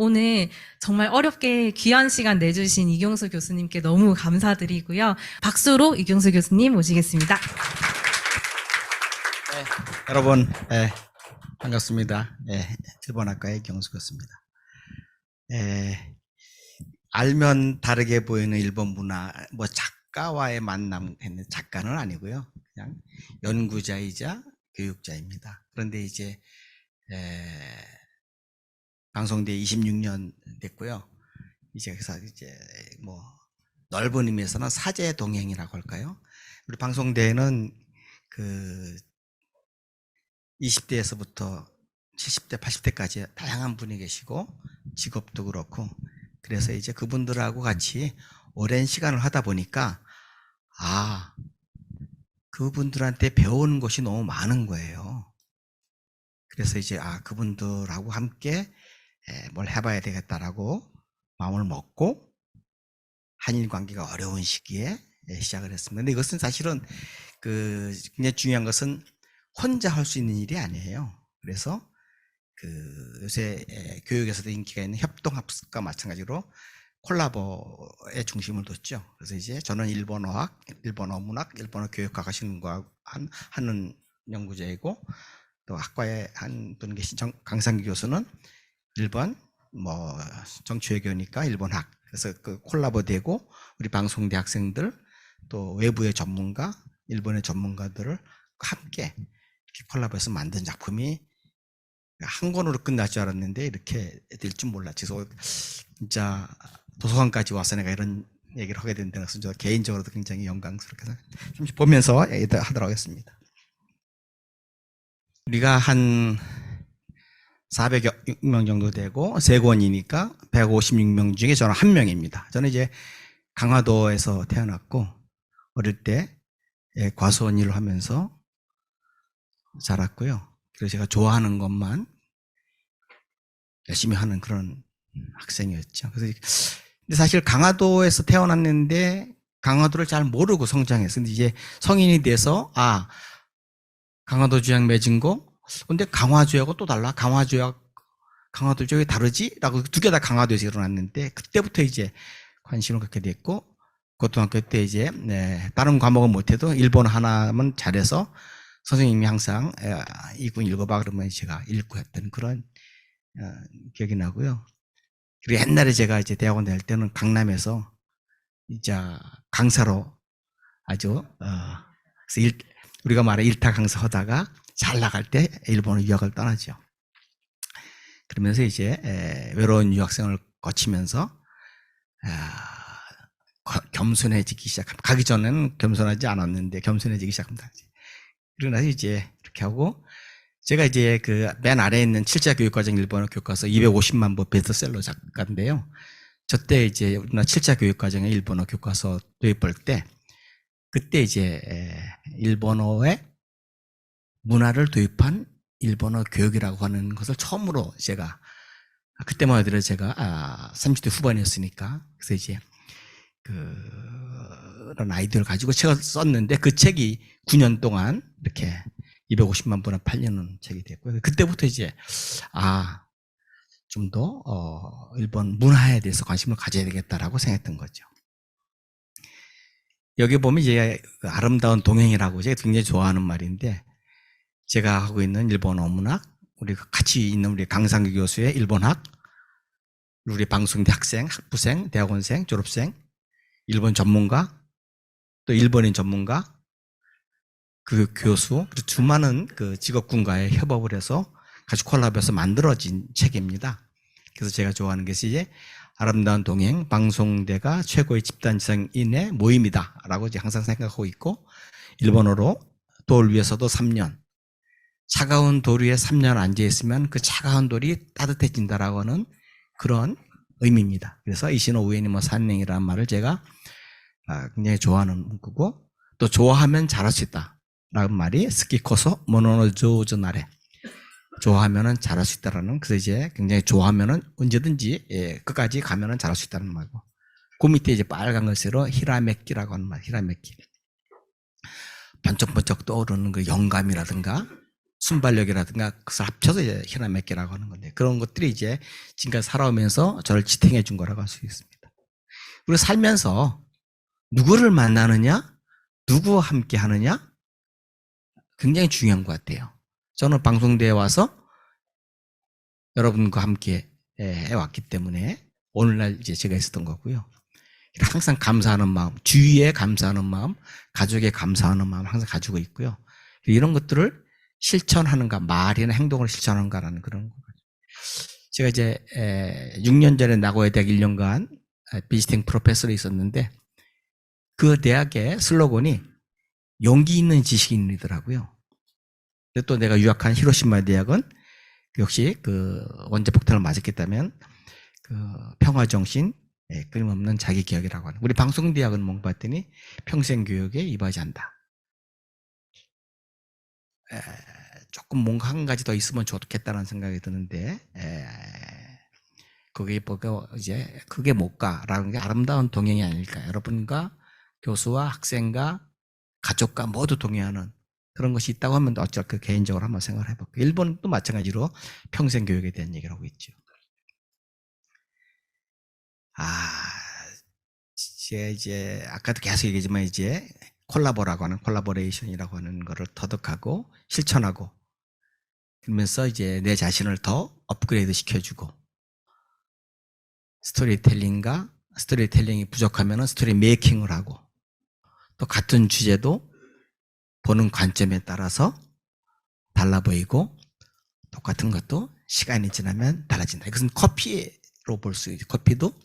오늘 정말 어렵게 귀한 시간 내주신 이경수 교수님께 너무 감사드리고요. 박수로 이경수 교수님 모시겠습니다. 여러분, 반갑습니다. 일본학과의 이경수 교수입니다. 알면 다르게 보이는 일본 문화, 작가와의 만남, 작가는 아니고요. 그냥 연구자이자 교육자입니다. 그런데 이제, 방송대 26년 됐고요. 그래서 넓은 의미에서는 사제 동행이라고 할까요? 우리 방송대는 20대에서부터 70대, 80대까지 다양한 분이 계시고, 직업도 그렇고, 그래서 이제 그분들하고 같이 오랜 시간을 하다 보니까, 그분들한테 배우는 것이 너무 많은 거예요. 그래서 이제, 그분들하고 함께 뭘 해봐야 되겠다라고 마음을 먹고, 한일 관계가 어려운 시기에 시작을 했습니다. 근데 이것은 사실은 굉장히 중요한 것은 혼자 할 수 있는 일이 아니에요. 그래서 요새 교육에서도 인기가 있는 협동학습과 마찬가지로 콜라보에 중심을 뒀죠. 그래서 이제 저는 일본어학, 일본어 문학, 일본어 교육학과 하는 연구자이고, 또 학과에 한 분 계신 강상규 교수는 일본 정치외교니까 일본학. 그래서 콜라보 되고 우리 방송대 학생들 또 외부의 전문가, 일본의 전문가들을 함께 이렇게 콜라보해서 만든 작품이 한 권으로 끝날 줄 알았는데 이렇게 될 줄 몰랐지. 그래서 진짜 도서관까지 와서 내가 이런 얘기를 하게 된 데는 저 개인적으로도 굉장히 영광스럽게 잠시 보면서 하도록 하겠습니다. 우리가 한 400명 정도 되고 3권이니까 156명 중에 저는 한 명입니다. 저는 이제 강화도에서 태어났고 어릴 때 과수원 일을 하면서 자랐고요. 그래서 제가 좋아하는 것만 열심히 하는 그런 학생이었죠. 그래서 근데 사실 강화도에서 태어났는데 강화도를 잘 모르고 성장했어요. 근데 이제 성인이 돼서 강화도 주약 맺은 거 근데 강화주하고 또 달라. 강화도 주약이 다르지? 라고 두 개 다 강화도에서 일어났는데 그때부터 이제 관심을 갖게 됐고 고등학교 때 이제 다른 과목은 못해도 일본어 하나만 잘해서 선생님이 항상 이군 읽어봐 그러면 제가 읽고 했던 그런 기억이 나고요. 그리고 옛날에 제가 이제 대학원 다닐 때는 강남에서 이제 강사로 아주 그래서 우리가 말해 일타 강사 하다가 잘 나갈 때 일본어 유학을 떠나죠. 그러면서 이제 외로운 유학생을 거치면서 겸손해지기 시작합니다. 가기 전에는 겸손하지 않았는데 겸손해지기 시작합니다. 그러고 나서 이제 이렇게 하고 제가 이제 맨 아래에 있는 7차 교육과정 일본어 교과서 250만 부 베스트셀러 작가인데요. 저때 이제 우리나라 7차 교육과정에 일본어 교과서 도입할 때 그때 이제 일본어의 문화를 도입한 일본어 교육이라고 하는 것을 처음으로 제가 그때만 하더라도 제가 30대 후반이었으니까 그래서 이제 그런 아이디어를 가지고 책을 썼는데 그 책이 9년 동안 이렇게 250만 부나 팔리는 책이 됐고요. 그때부터 이제 좀 더 일본 문화에 대해서 관심을 가져야 되겠다라고 생각했던 거죠. 여기 보면 이제 아름다운 동행이라고 제가 굉장히 좋아하는 말인데 제가 하고 있는 일본어 문학, 우리 같이 있는 우리 강상규 교수의 일본학, 우리 방송대 학생, 학부생, 대학원생, 졸업생, 일본 전문가, 또 일본인 전문가, 그 교수, 그리고 수많은 직업군과의 협업을 해서 같이 콜라보해서 만들어진 책입니다. 그래서 제가 좋아하는 것이 이제 아름다운 동행, 방송대가 최고의 집단지성인의 모임이다 라고 이제 항상 생각하고 있고 일본어로 돌 위에서도 3년, 차가운 돌 위에 3년 앉아있으면 그 차가운 돌이 따뜻해진다라고 하는 그런 의미입니다. 그래서 이시노 우에니모 산행이라는 말을 제가 굉장히 좋아하는 문구고 또 좋아하면 잘할 수 있다 라는 말이 스키코소 모노노 조조나레 좋아하면은 잘할 수 있다라는 그래서 이제 굉장히 좋아하면은 언제든지 끝까지 가면은 잘할 수 있다는 말고 그 밑에 이제 빨간 글씨로 히라메키라고 하는 말 히라메키 번쩍번쩍 떠오르는 그 영감이라든가 순발력이라든가 그것을 합쳐서 이제 희라메끼라고 하는 건데 그런 것들이 이제 지금까지 살아오면서 저를 지탱해 준 거라고 할 수 있습니다. 그리고 살면서 누구를 만나느냐, 누구와 함께 하느냐 굉장히 중요한 것 같아요. 저는 방송대에 와서 여러분과 함께 해왔기 때문에 오늘날 이제 제가 있었던 거고요. 항상 감사하는 마음, 주위에 감사하는 마음, 가족에 감사하는 마음 항상 가지고 있고요. 이런 것들을 실천하는가, 말이나 행동을 실천하는가라는 그런 거. 제가 이제 6년 전에 나고야 대학 1년간 비지팅 프로페서로 있었는데 그 대학의 슬로건이 용기 있는 지식인이더라고요. 근데 또 내가 유학한 히로시마 대학은 역시 그 원자 폭탄을 맞았겠다면 그 평화 정신, 끊임없는 자기 개혁이라고 하는. 우리 방송대학은 뭔가 봤더니 평생 교육에 이바지한다. 조금 뭔가 한 가지 더 있으면 좋겠다는 생각이 드는데 그게 뭐가 이제 그게 뭘까라는 게 아름다운 동행이 아닐까. 여러분과 교수와 학생과 가족과 모두 동행하는 그런 것이 있다고 하면 어쩔 그 개인적으로 한번 생각을 해볼게요. 일본도 마찬가지로 평생 교육에 대한 얘기를 하고 있죠. 제가 이제 아까도 계속 얘기했지만 이제 콜라보레이션이라고 하는 거를 터득하고 실천하고 그러면서 이제 내 자신을 더 업그레이드 시켜주고 스토리텔링이 부족하면 스토리 메이킹을 하고 또 같은 주제도 보는 관점에 따라서 달라 보이고 똑같은 것도 시간이 지나면 달라진다. 이것은 커피로 볼 수 있죠. 커피도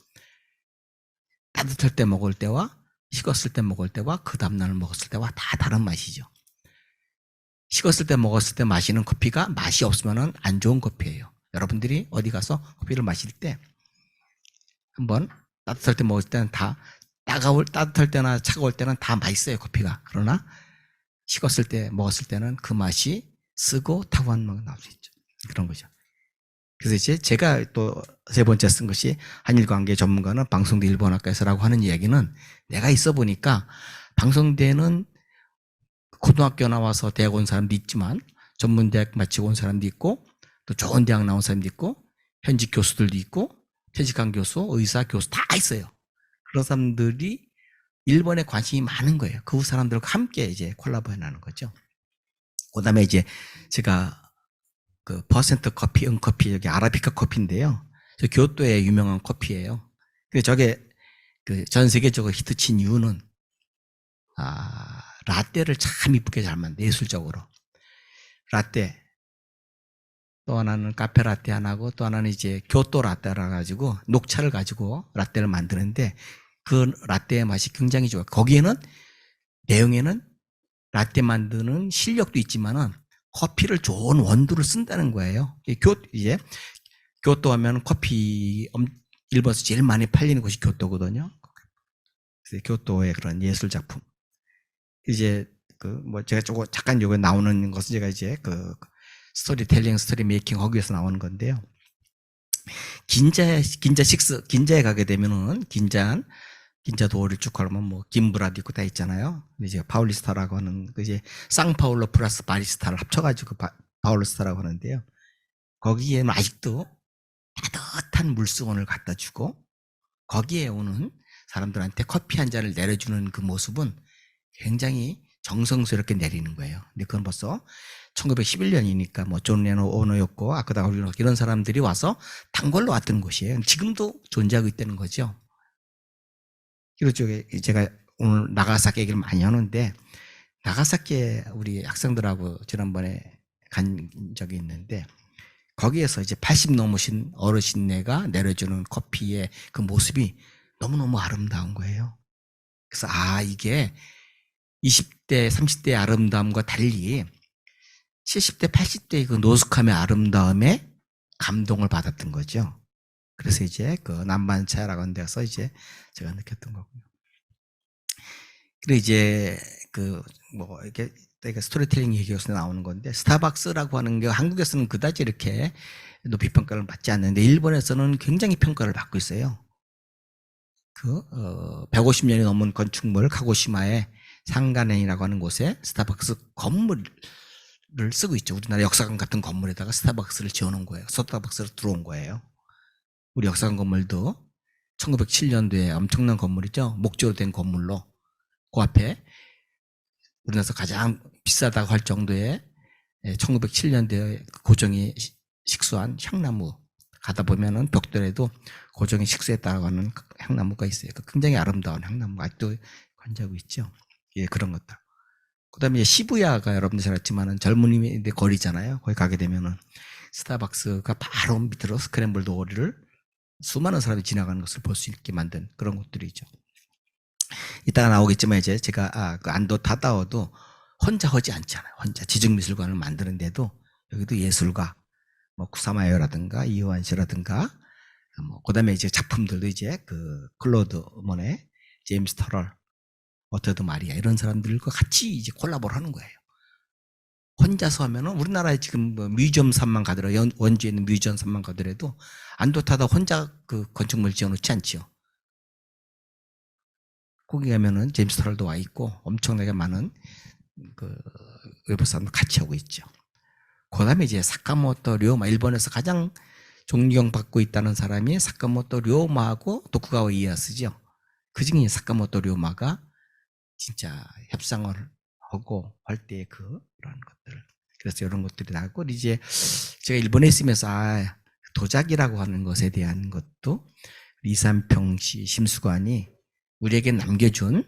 따뜻할 때 먹을 때와 식었을 때 먹을 때와 그 다음날 먹었을 때와 다 다른 맛이죠. 식었을 때 먹었을 때 마시는 커피가 맛이 없으면 안 좋은 커피예요. 여러분들이 어디 가서 커피를 마실 때 한번 따뜻할 때 먹을 때는 다 따뜻할 때나 차가울 때는 다 맛있어요, 커피가. 그러나 식었을 때 먹었을 때는 그 맛이 쓰고 타고한 맛이 나올 수 있죠. 그런 거죠. 그래서 이제 제가 또 세 번째 쓴 것이 한일관계 전문가는 방송대 일본학과에서라고 하는 이야기는 내가 있어 보니까 방송대는 고등학교 나와서 대학 온 사람도 있지만 전문대학 마치고 온 사람도 있고 또 좋은 대학 나온 사람도 있고 현직 교수들도 있고 퇴직한 교수, 의사, 교수 다 있어요. 그런 사람들이 일본에 관심이 많은 거예요. 그 사람들과 함께 이제 콜라보해 나가는 거죠. 그 다음에 이제 제가 그 퍼센트 커피, 은커피, 여기 아라비카 커피인데요. 저 교토의 유명한 커피예요. 근데 저게 그 전 세계적으로 히트친 이유는 라떼를 참 이쁘게 잘 만든 예술적으로. 라떼. 또 하나는 카페 라떼 하나고 또 하나는 이제 교토 라떼라 가지고 녹차를 가지고 라떼를 만드는데 그 라떼의 맛이 굉장히 좋아요. 거기에는 내용에는 라떼 만드는 실력도 있지만은 커피를 좋은 원두를 쓴다는 거예요. 이제 교토 하면 커피 일본에서 제일 많이 팔리는 곳이 교토거든요. 그래서 교토의 그런 예술 작품. 이제 그 뭐 제가 잠깐 요거 나오는 것은 제가 이제 그 스토리텔링, 스토리 메이킹 하기 위해서 나오는 건데요. 긴자에 가게 되면은 긴자 도어를 쭉 걸으면 뭐 김브라도 있고 다 있잖아요. 이제 파울리스타라고 하는 그 이제 상파울로 플러스 바리스타를 합쳐가지고 파울리스타라고 하는데요. 거기에는 아직도 따뜻한 물수건을 갖다 주고 거기에 오는 사람들한테 커피 한 잔을 내려주는 그 모습은 굉장히 정성스럽게 내리는 거예요. 근데 그건 벌써 1911년이니까 뭐 존 레노 오너였고 아까다 이런 사람들이 와서 단골로 왔던 곳이에요. 지금도 존재하고 있다는 거죠. 그리고 제가 오늘 나가사키 얘기를 많이 하는데 나가사키에 우리 학생들하고 지난번에 간 적이 있는데 거기에서 이제 80 넘으신 어르신네가 내려주는 커피의 그 모습이 너무너무 아름다운 거예요. 그래서 이게 20대, 30대의 아름다움과 달리 70대, 80대의 그 노숙함의 아름다움에 감동을 받았던 거죠. 그래서 이제 그 남반차라고 하는 데서 이제 제가 느꼈던 거고요. 그리고 이제 그 뭐 이렇게 스토리텔링 얘기에서 나오는 건데 스타벅스라고 하는 게 한국에서는 그다지 이렇게 높이 평가를 받지 않는데 일본에서는 굉장히 평가를 받고 있어요. 150년이 넘은 건축물 카고시마의 상가넨이라고 하는 곳에 스타벅스 건물 쓰고 있죠. 우리나라 역사관 같은 건물에다가 스타벅스를 지어놓은 거예요. 스타벅스로 들어온 거예요. 우리 역사관 건물도 1907년도에 엄청난 건물이죠. 목조로 된 건물로 그 앞에 우리나라에서 가장 비싸다고 할 정도의 1907년도에 고종이 식수한 향나무 가다 보면은 벽돌에도 고종이 식수했다고 하는 향나무가 있어요. 굉장히 아름다운 향나무가 아직도 관지하고 있죠. 예, 그런 것들. 그 다음에 시부야가 여러분들 잘 알지만은 젊은이들 거리잖아요. 거기 가게 되면은 스타벅스가 바로 밑으로 스크램블드 거리를 수많은 사람이 지나가는 것을 볼 수 있게 만든 그런 것들이죠. 이따가 나오겠지만 이제 제가 그 안도 타다워도 혼자 하지 않잖아요. 혼자 지중미술관을 만드는데도 여기도 예술가 뭐 쿠사마요라든가 이효한 씨라든가 뭐 그다음에 이제 작품들도 이제 그 클로드 모네, 제임스 터럴, 어터드 마리아 이런 사람들과 같이 이제 콜라보를 하는 거예요. 혼자서 하면은 우리나라에 지금 뭐 뮤지엄 산만 가더라도 원주에 있는 뮤지엄 산만 가더라도 안도 타다 혼자 그 건축물 지어놓지 않지요. 거기 가면은 제임스 터럴도 와 있고 엄청나게 많은 그 외부 사람들 같이 하고 있죠. 그다음에 이제 사카모토 료마, 일본에서 가장 존경받고 있다는 사람이 사카모토 료마하고 도쿠가와 이에야스죠. 그중에 사카모토 료마가 진짜 협상을 하고 할 때 그런 것들. 그래서 이런 것들이 나고 이제 제가 일본에 있으면서 도자기라고 하는 것에 대한 것도 이산평 씨 심수관이 우리에게 남겨준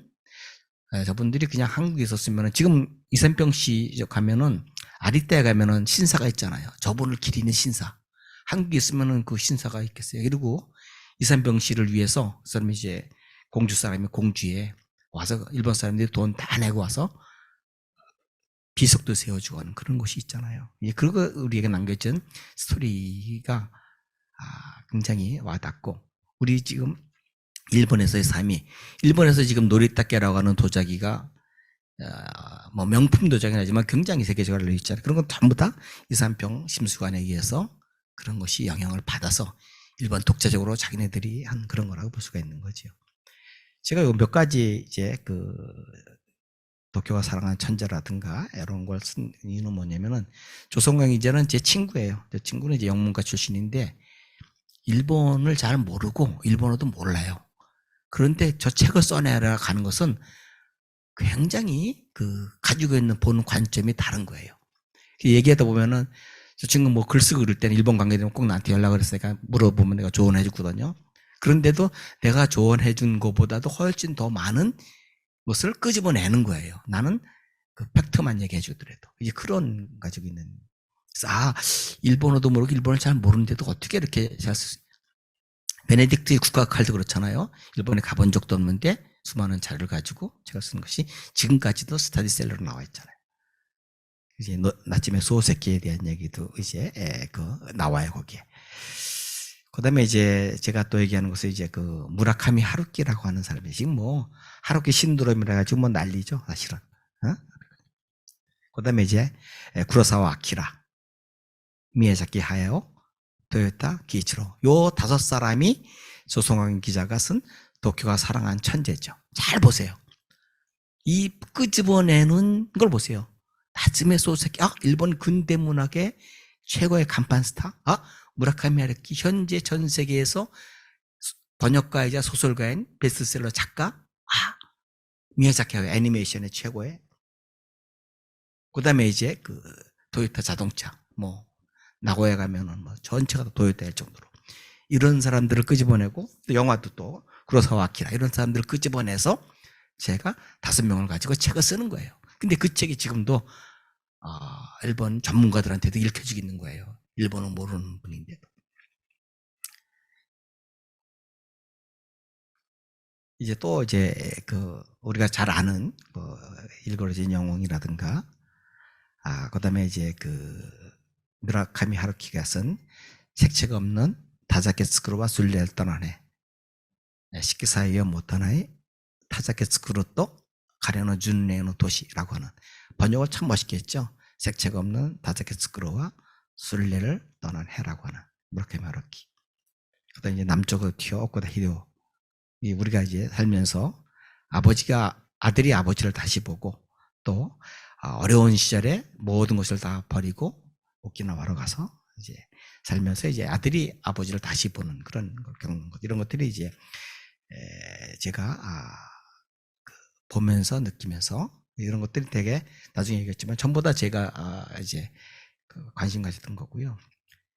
저분들이 그냥 한국에 있었으면 지금 이산평 씨 가면은 아리따에 가면은 신사가 있잖아요. 저분을 기리는 신사. 한국에 있으면은 그 신사가 있겠어요. 그리고 이산평 씨를 위해서 그 사람이 이제 공주 사람이 공주에 와서 일본 사람들이 돈 다 내고 와서 비석도 세워주고 하는 그런 곳이 있잖아요. 그거 우리에게 남겨준 스토리가 굉장히 와닿고 우리 지금 일본에서의 삶이 일본에서 지금 노리타케라고 하는 도자기가 뭐 명품 도자기는 하지만 굉장히 세계적으로 알려져 있잖아요. 그런 건 전부 다 이산평 심수관에 의해서 그런 것이 영향을 받아서 일본 독자적으로 자기네들이 한 그런 거라고 볼 수가 있는 거죠. 제가 요 몇 가지 이제 그 도쿄가 사랑하는 천재라든가 이런 걸 쓴 이유는 뭐냐면은 조성광 이제는 제 친구예요. 제 친구는 이제 영문과 출신인데 일본을 잘 모르고 일본어도 몰라요. 그런데 저 책을 써내려 가는 것은 굉장히 그 가지고 있는 보는 관점이 다른 거예요. 얘기하다 보면은 저 친구 뭐 글 쓰고 그럴 때는 일본 관계되면 꼭 나한테 연락을 했으니까 물어보면 내가 조언해 주거든요. 그런데도 내가 조언해 준 것보다도 훨씬 더 많은 것을 끄집어내는 거예요. 나는 그 팩트만 얘기해 주더라도. 이제 그런 가지고 있는. 일본어도 모르고 일본어를 잘 모르는데도 어떻게 이렇게 잘 베네딕트 국가학할도 그렇잖아요. 일본에 가본 적도 없는데 수많은 자료를 가지고 제가 쓴 것이 지금까지도 스타디셀러로 나와 있잖아요. 이제 나침의 소세키에 대한 얘기도 이제 나와요 거기에. 그다음에 이제 제가 또 얘기하는 것은 이제 그 무라카미 하루키라고 하는 사람이 지금 뭐 하루키 신드롬이라 가지고 뭐 난리죠 사실은. 그다음에 이제 구로사와 아키라, 미야자키 하야오, 토요타 기이치로 요 5사람이 조성광 기자가 쓴 도쿄가 사랑한 천재죠. 잘 보세요. 이 끄집어내는 걸 보세요. 나츠메 소세키, 일본 근대 문학의 최고의 간판 스타, 무라카미 하루키, 현재 전 세계에서 번역가이자 소설가인 베스트셀러 작가, 미야자키 하야오 애니메이션의 최고의. 그다음에 이제 그 도요타 자동차, 뭐 나고야 가면은 뭐 전체가 다 도요타일 정도로 이런 사람들을 끄집어내고 또 영화도 또 구로사와 아키라 이런 사람들을 끄집어내서 제가 5명을 가지고 책을 쓰는 거예요. 근데 그 책이 지금도 일본 전문가들한테도 읽혀지고 있는 거예요. 일본어 모르는 분인데도. 이제 또 이제 그 우리가 잘 아는 일그러진 영웅이라든가 그다음에 이제 그 무라카미 하루키가 쓴 색채가 없는 다자케츠쿠로와 술레를 떠나네. 식기사이어 못하나이 타자케츠쿠로 또 가려노 준레노 도시라고 하는 번역을 참 멋있게 했죠. 색채가 없는 다자케츠쿠로와 술레를 떠난 해라고 하는 무라카미 하루키. 그다음 이제 남쪽으로 튀어 오코다 히데오. 우리가 이제 살면서 아버지가 아들이 아버지를 다시 보고 또 어려운 시절에 모든 것을 다 버리고 오키나와로 가서 이제 살면서 이제 아들이 아버지를 다시 보는 그런 걸 겪는 것, 이런 것들이 이제 제가 보면서 느끼면서 이런 것들이 되게 나중에 얘기했지만 전부 다 제가 이제 관심 가졌던 거고요.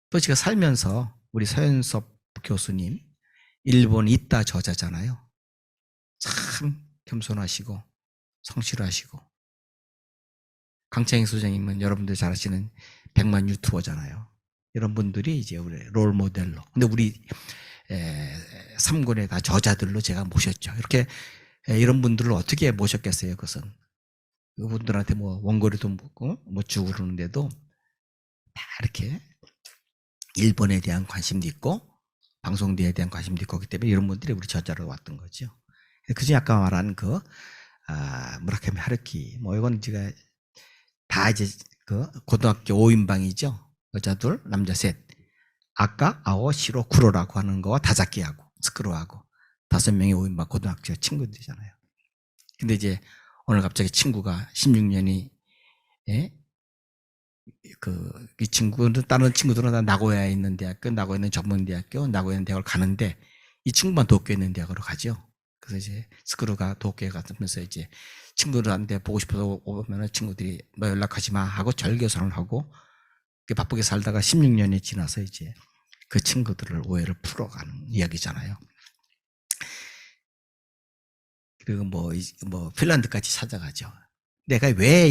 또 제가 살면서 우리 서현섭 교수님, 일본 이따 저자잖아요. 참 겸손하시고 성실하시고, 강창희 소장님은 여러분들 잘 아시는 100만 유튜버잖아요. 이런 분들이 이제 우리 롤 모델로. 근데 우리 3권에 다 저자들로 제가 모셨죠. 이렇게 이런 분들을 어떻게 모셨겠어요, 그것은. 그분들한테 뭐 원고료도 못 주고 그러는데도 다 이렇게 일본에 대한 관심도 있고 방송대에 대한 관심도 있고, 그렇기 때문에 이런 분들이 우리 저자로 왔던 거죠. 그중에 아까 말한 무라카미 하루키, 뭐 이건 제가 다 이제 고등학교 5인방이죠. 여자 둘, 남자 셋. 아까 아오 시로 쿠로라고 하는 거와 다자키하고 스크루하고 5명의 5인방 고등학교 친구들이잖아요. 근데 이제 오늘 갑자기 친구가 16년이 이 친구는, 다른 친구들은 다 나고야에 있는 대학교, 나고야에 있는 전문대학교, 나고야에 있는 대학을 가는데 이 친구만 도쿄에 있는 대학으로 가죠. 그래서 이제 스크루가 도쿄에 가면서 이제 친구들한테 보고 싶어서 오면 친구들이 너 연락하지 마 하고 절교선을 하고 바쁘게 살다가 16년이 지나서 이제 그 친구들을 오해를 풀어가는 이야기잖아요. 그리고 핀란드까지 찾아가죠. 내가 왜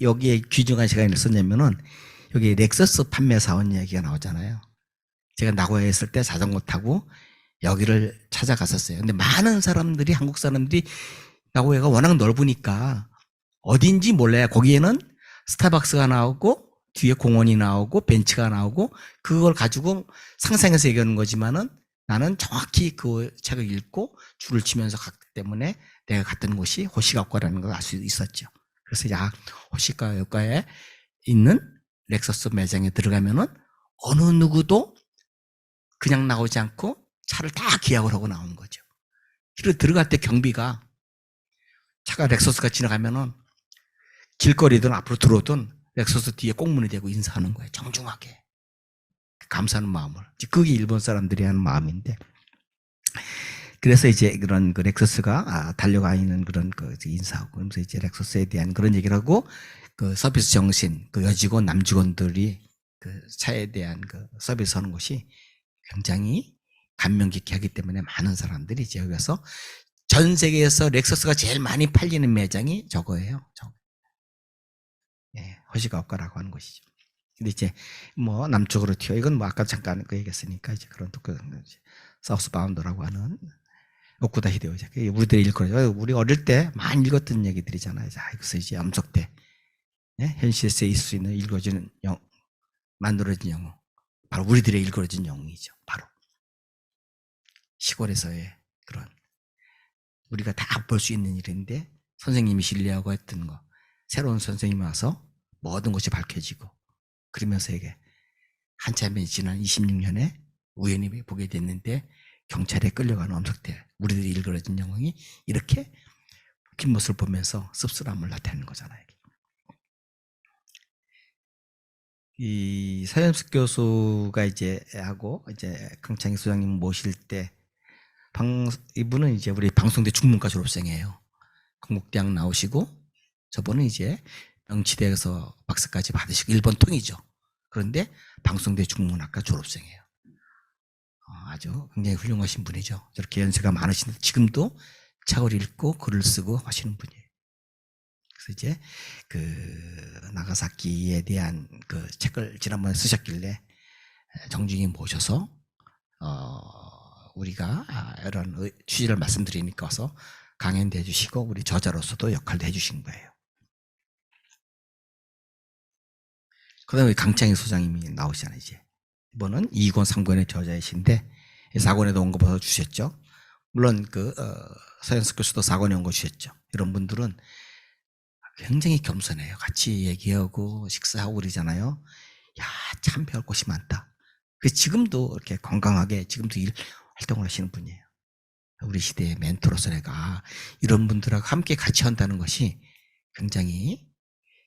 여기에 귀중한 시간을 썼냐면은 여기 렉서스 판매 사원 이야기가 나오잖아요. 제가 나고야에 있을 때 자전거 타고 여기를 찾아갔었어요. 근데 많은 사람들이, 한국 사람들이, 나고야가 워낙 넓으니까 어딘지 몰라요. 거기에는 스타벅스가 나오고 뒤에 공원이 나오고 벤치가 나오고 그걸 가지고 상상해서 얘기하는 거지만은 나는 정확히 그 책을 읽고 줄을 치면서 갔기 때문에 내가 갔던 곳이 호시가오카라는 걸 알 수 있었죠. 그래서 호시가오카에 있는 렉서스 매장에 들어가면은 어느 누구도 그냥 나오지 않고 차를 다 기약을 하고 나오는 거죠. 그리고 들어갈 때 경비가, 차가 렉서스가 지나가면은 길거리든 앞으로 들어오든 렉서스 뒤에 꽁문이 대고 인사하는 거예요. 정중하게. 감사하는 마음을. 그게 일본 사람들이 하는 마음인데. 그래서 이제 그런 렉서스가 달려가 있는 그런 인사하고, 그러면서 이제 렉서스에 대한 그런 얘기를 하고, 서비스 정신, 여직원, 남직원들이 차에 대한 서비스 하는 것이 굉장히 감명 깊게 하기 때문에 많은 사람들이 이제 여기 와서, 전 세계에서 렉서스가 제일 많이 팔리는 매장이 저거예요. 호시가오카라고 하는 곳이죠. 근데 이제 남쪽으로 튀어, 이건 아까 잠깐 얘기했으니까 이제 그런 사우스 바운드라고 하는 오쿠다 히데오지. 우리들이 읽거든요. 우리 어릴 때 많이 읽었던 얘기들이잖아요. 그래서 이제 암석대, 현실에서 있을 수 있는 읽어지는 만들어진 영웅, 바로 우리들의 읽어진 영웅이죠. 바로 시골에서의 그런 우리가 다 볼 수 있는 일인데 선생님이 신뢰하고 했던 거, 새로운 선생님이 와서 모든 것이 밝혀지고, 그러면서 이게 한참이 지난 26년에 우연히 보게 됐는데 경찰에 끌려가는 엄석대, 우리들이 일그러진 영웅이 이렇게 긴 모습을 보면서 씁쓸함을 나타내는 거잖아요. 이 서현숙 교수가 이제 강창희 소장님 모실 때 이분은 이제 우리 방송대 중문과 졸업생이에요. 건국대학 나오시고, 저분은 이제 명치대에서 박사까지 받으시고 일본 통이죠. 그런데 방송대 중문학과 졸업생이에요. 아주 굉장히 훌륭하신 분이죠. 저렇게 연세가 많으신데 지금도 책을 읽고 글을 쓰고 하시는 분이에요. 그래서 이제 나가사키에 대한 책을 지난번에 쓰셨길래 정중히 모셔서 우리가 이런 취지를 말씀드리니까 와서 강연도 해주시고 우리 저자로서도 역할도 해주신 거예요. 그 다음에 강창희 소장님이 나오시잖아요. 이제 이번은 2권 3권의 저자이신데 4권에도 언급해서 주셨죠. 물론 서현숙 교수도 4권에 온 거 주셨죠. 이런 분들은 굉장히 겸손해요. 같이 얘기하고 식사하고 그러잖아요. 야, 참 배울 것이 많다. 지금도 이렇게 건강하게 지금도 활동을 하시는 분이에요. 우리 시대의 멘토로서 내가 이런 분들하고 함께 같이 한다는 것이 굉장히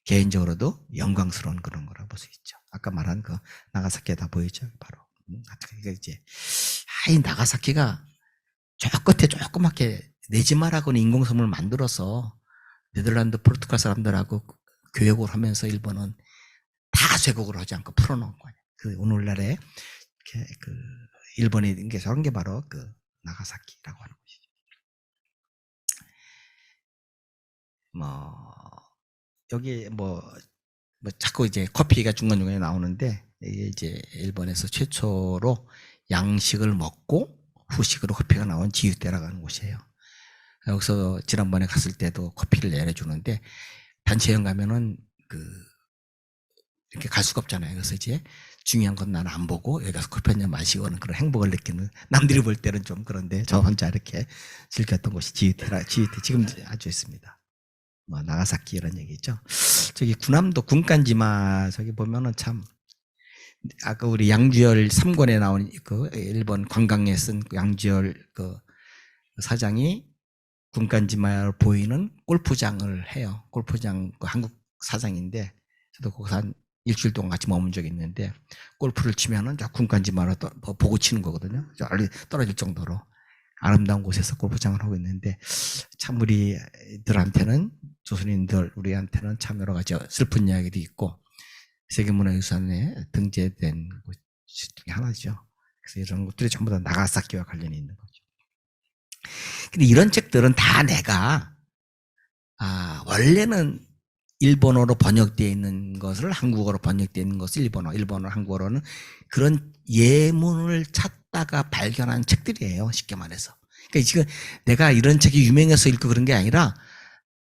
개인적으로도 영광스러운 그런 거라고 볼 수 있죠. 아까 말한 그 나가사키에 다 보이죠, 바로. 그러니까 이제 이 나가사키가 저 끝에 조그맣게 네지마라고는 인공섬을 만들어서 네덜란드, 포르투갈 사람들하고 교역을 하면서 일본은 다 쇄국을 하지 않고 풀어놓은 거예요. 그 오늘날에 그 일본이 이게 저런 게 바로 그 나가사키라고 하는 것이죠. 여기 자꾸 이제 커피가 중간중간에 나오는데, 이게 이제 일본에서 최초로 양식을 먹고 후식으로 커피가 나온 지유대라고 하는 곳이에요. 여기서 지난번에 갔을 때도 커피를 내려주는데, 단체 여행 가면은 이렇게 갈 수가 없잖아요. 그래서 이제 중요한 건 나는 안 보고 여기 가서 커피 한잔 마시고 하는 그런 행복을 느끼는, 남들이 볼 때는 좀 그런데 저 혼자 이렇게 즐겼던 곳이 지유대 지금 아주 있습니다. 나가사키 이런 얘기죠. 저기 군함도 군간지마 저기 보면은 참, 아까 우리 양주열 3권에 나온 그 일본 관광에 쓴 양주열 그 사장이 군간지마를 보이는 골프장을 해요. 골프장 그 한국 사장인데, 저도 거기서 한 일주일 동안 같이 머문 적이 있는데, 골프를 치면은 저 군간지마로 보고 치는 거거든요. 저 멀리 떨어질 정도로 아름다운 곳에서 골프장을 하고 있는데, 참 우리들한테는, 조선인들 우리한테는 참 여러 가지 슬픈 이야기도 있고 세계문화유산에 등재된 곳 중에 하나죠. 그래서 이런 것들이 전부 다 나가사키와 관련이 있는 거죠. 근데 이런 책들은 다 내가 원래는 일본어로 번역되어 있는 것을 한국어로 번역되어 있는 것을 일본어, 한국어로는 그런 예문을 찾다가 발견한 책들이에요. 쉽게 말해서. 그러니까 지금 내가 이런 책이 유명해서 읽고 그런 게 아니라,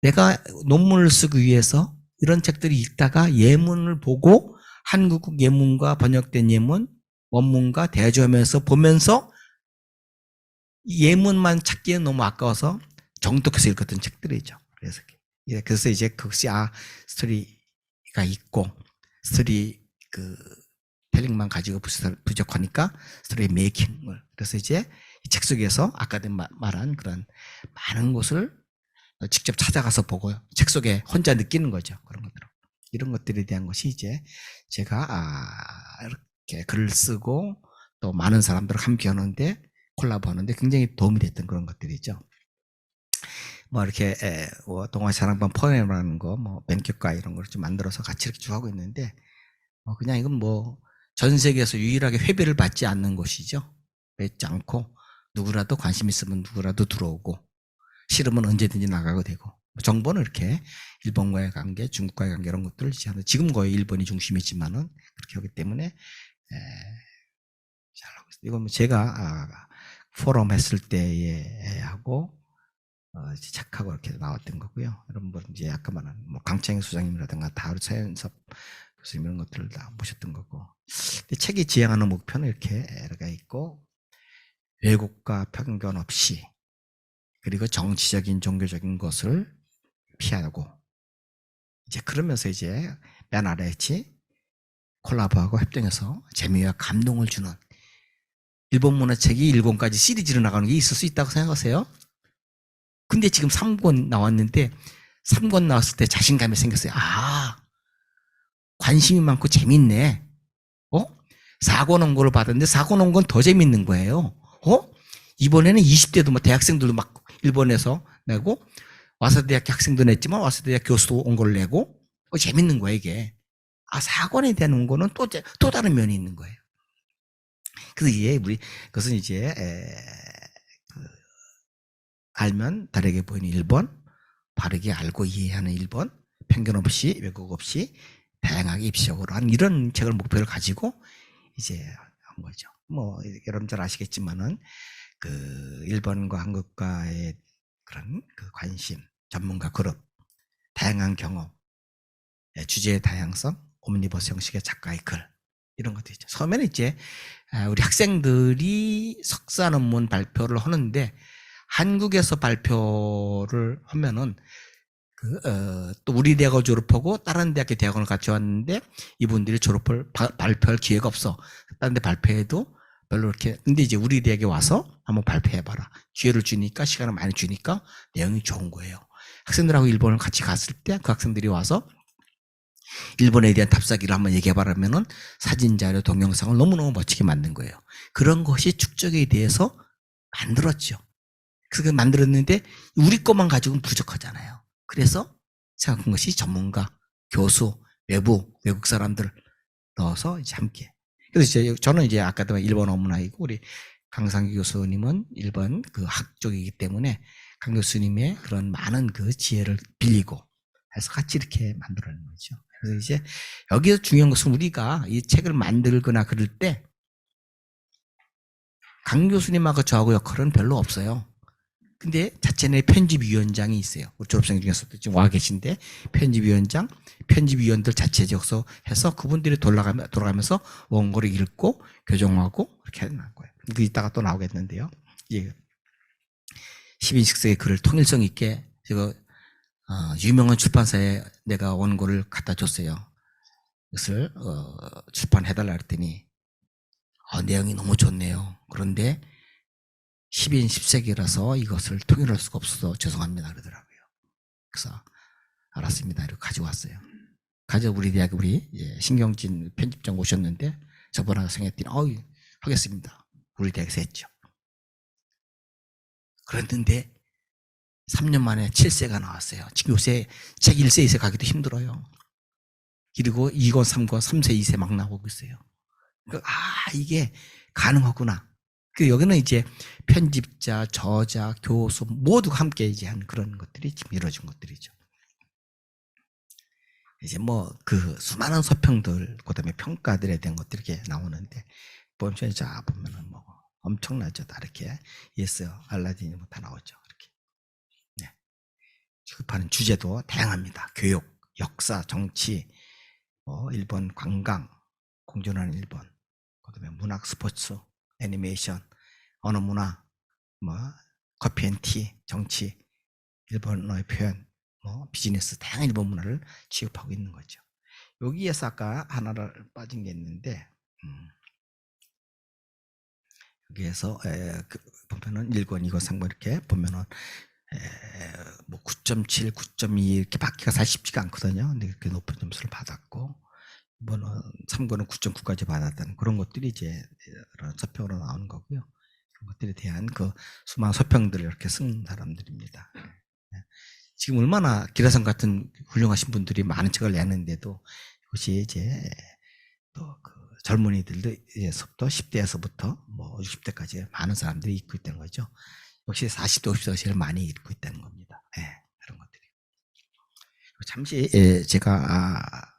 내가 논문을 쓰기 위해서 이런 책들이 읽다가 예문을 보고 한국 예문과 번역된 예문, 원문과 대조하면서 보면서 예문만 찾기엔 너무 아까워서 정독해서 읽었던 책들이죠. 그래서 이제 그것이 스토리가 있고, 스토리 텔링만 가지고 부족하니까 스토리 메이킹을, 그래서 이제 이 책 속에서 아까 말한 그런 많은 것을 직접 찾아가서 보고요. 책 속에 혼자 느끼는 거죠. 그런 것들. 이런 것들에 대한 것이 이제 제가 이렇게 글을 쓰고 또 많은 사람들을 함께 하는데, 콜라보 하는데 굉장히 도움이 됐던 그런 것들이죠. 이렇게 동아시아랑방 포엠이라는 거, 맹격과 이런 걸 좀 만들어서 같이 이렇게 쭉 하고 있는데, 그냥 이건 전 세계에서 유일하게 회비를 받지 않는 곳이죠. 받지 않고 누구라도 관심 있으면 누구라도 들어오고, 싫으면 언제든지 나가고 되고, 정보는 이렇게 일본과의 관계, 중국과의 관계 이런 것들을 지금 거의 일본이 중심이지만은 그렇게 하기 때문에 잘하고 있어요. 이건 제가 포럼 했을 때에 하고 착하고 이렇게 나왔던 거고요. 여러분 이제 아까 말한 강창희 소장님이라든가 다루 서현섭 교수님 이런 것들을 다 보셨던 거고, 근데 책이 지향하는 목표는 이렇게 애가 있고, 왜곡과 편견 없이, 그리고 정치적인 종교적인 것을 피하고, 이제 그러면서 이제 맨 아래 있지 콜라보하고 협동해서 재미와 감동을 주는 일본 문화책이 일본까지 시리즈로 나가는 게 있을 수 있다고 생각하세요? 근데 지금 3권 나왔는데 3권 나왔을 때 자신감이 생겼어요. 관심이 많고 재밌네. 4권 온 거를 받았는데 4권 온 건 더 재밌는 거예요. 이번에는 20대도 대학생들도 막 일본에서 내고, 와세대학교 학생도 냈지만 와세대학 교수도 온 걸 내고, 재밌는 거예요, 이게. 4권에 대한 거는 또 다른 면이 있는 거예요. 그래서 그것은 이제, 알면 다르게 보이는 일본, 바르게 알고 이해하는 일본, 편견 없이, 왜곡 없이, 다양하게 입시적으로 하는 이런 책을 목표를 가지고 이제 한 거죠. 여러분 잘 아시겠지만은, 일본과 한국과의 그런 관심, 전문가 그룹, 다양한 경험, 주제의 다양성, 옴니버스 형식의 작가의 글, 이런 것도 있죠. 처음에는 이제 우리 학생들이 석사 논문 발표를 하는데, 한국에서 발표를 하면은 또 우리 대학을 졸업하고 다른 대학의 대학원을 같이 왔는데, 이분들이 발표할 기회가 없어. 다른 데 발표해도 별로 이렇게, 근데 이제 우리 대학에 와서 한번 발표해봐라. 기회를 주니까, 시간을 많이 주니까 내용이 좋은 거예요. 학생들하고 일본을 같이 갔을 때 그 학생들이 와서 일본에 대한 답사기를 한번 얘기해봐라면은 사진자료, 동영상을 너무너무 멋지게 만든 거예요. 그런 것이 축적에 대해서 만들었죠. 그래서 만들었는데 우리 것만 가지고는 부족하잖아요. 그래서 생각한 것이 전문가, 교수, 외국 사람들 넣어서 이제 함께. 그래서 이제 저는 이제 아까도 일본어 문학이고 우리 강상규 교수님은 일본 그 학 쪽이기 때문에 강 교수님의 그런 많은 그 지혜를 빌리고 해서 같이 이렇게 만들어낸 거죠. 그래서 이제 여기서 중요한 것은 우리가 이 책을 만들거나 그럴 때 강 교수님하고 저하고 역할은 별로 없어요. 근데 자체 내 편집위원장이 있어요. 우리 졸업생 중에서도 지금 와 계신데 편집위원장, 편집위원들 자체적으로 해서 그분들이 돌아가면서 원고를 읽고 교정하고 이렇게 하는 거예요. 그 이따가 또 나오겠는데요. 예. 10인식서의 글을 통일성 있게 제가 유명한 출판사에 내가 원고를 갖다 줬어요. 그것을 출판해달라 했더니 내용이 너무 좋네요. 그런데 10인 10세기라서 이것을 통일할 수가 없어서 죄송합니다 그러더라고요. 그래서 알았습니다. 이렇게 가져왔어요. 우리 대학 우리 신경진 편집장 오셨는데 저번에 생각했더니 하겠습니다. 우리 대학에서 했죠. 그랬는데 3년 만에 7세가 나왔어요. 지금 요새 책 1세, 2세 가기도 힘들어요. 그리고 2권, 3권, 3세, 2세 막 나오고 있어요. 이게 가능하구나. 여기는 이제 편집자, 저자, 교수 모두가 함께 이제 한 그런 것들이 지금 이루어진 것들이죠. 이제 뭐 그 수많은 서평들, 그다음에 평가들에 대한 것들이 이렇게 나오는데 보면은 뭐 엄청나죠. 다 이렇게 예스, 알라딘이 뭐 다 나오죠. 이렇게. 네. 출판은 주제도 다양합니다. 교육, 역사, 정치, 일본 관광, 공존하는 일본, 그다음에 문학, 스포츠, 애니메이션, 언어 문화, 뭐 커피 앤 티, 정치, 일본어의 표현, 뭐 비즈니스, 다양한 일본 문화를 취급하고 있는 거죠. 여기에서 아까 하나를 빠진 게 있는데 여기에서 보면은 1권, 2권, 3권 이렇게 보면은 뭐 9.7, 9.2 이렇게 받기가 사실 쉽지가 않거든요. 근데 그렇게 높은 점수를 받았고 이번은 3권은 9.9까지 받았다는 그런 것들이 이제 서평으로 나오는 거고요. 그런 것들에 대한 그 수많은 서평들을 이렇게 쓴 사람들입니다. 지금 얼마나 기라성 같은 훌륭하신 분들이 많은 책을 내는데도 이것이 이제 또 그 젊은이들도 10대에서부터 뭐 60대까지 많은 사람들이 읽고 있다는 거죠. 역시 40대, 50대가 제일 많이 읽고 있다는 겁니다. 그런 것들이. 잠시 제가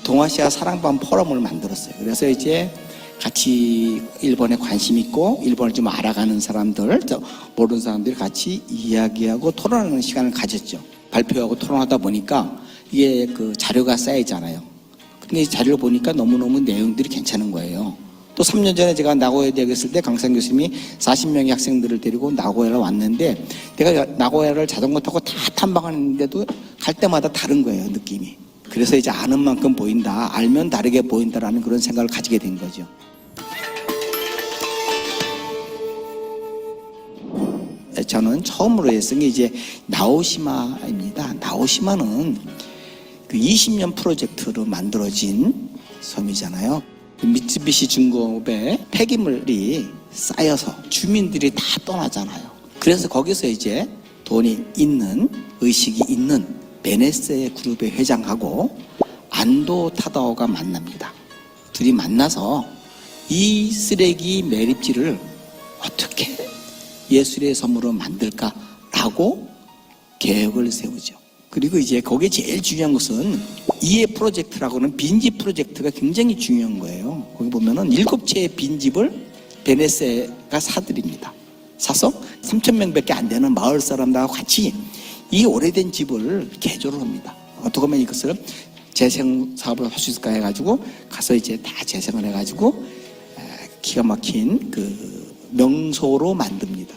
동아시아 사랑방 포럼을 만들었어요. 그래서 이제 같이 일본에 관심 있고 일본을 좀 알아가는 사람들, 모르는 사람들이 같이 이야기하고 토론하는 시간을 가졌죠. 발표하고 토론하다 보니까 이게 그 자료가 쌓이잖아요. 근데 이 자료를 보니까 너무너무 내용들이 괜찮은 거예요. 또 3년 전에 제가 나고야 대학에 있을 때 강산 교수님이 40명의 학생들을 데리고 나고야를 왔는데 내가 나고야를 자전거 타고 다 탐방하는데도 갈 때마다 다른 거예요, 느낌이. 그래서 이제 아는 만큼 보인다, 알면 다르게 보인다라는 그런 생각을 가지게 된 거죠. 저는 처음으로 쓴 게 이제 나오시마입니다. 나오시마는 그 20년 프로젝트로 만들어진 섬이잖아요. 미쓰비시 중공업의 폐기물이 쌓여서 주민들이 다 떠나잖아요. 그래서 거기서 이제 돈이 있는, 의식이 있는 베네세 그룹의 회장하고 안도 타다오가 만납니다. 둘이 만나서 이 쓰레기 매립지를 어떻게 예술의 섬으로 만들까라고 계획을 세우죠. 그리고 이제 거기에 제일 중요한 것은 이해 프로젝트라고는 빈집 프로젝트가 굉장히 중요한 거예요. 거기 보면은 7채의 빈집을 베네세가 사들입니다. 사서 3,000명밖에 안 되는 마을 사람들하고 같이 이 오래된 집을 개조를 합니다. 어떻게 하면 이것을 재생 사업을 할 수 있을까 해가지고 가서 이제 다 재생을 해가지고 기가 막힌 그 명소로 만듭니다.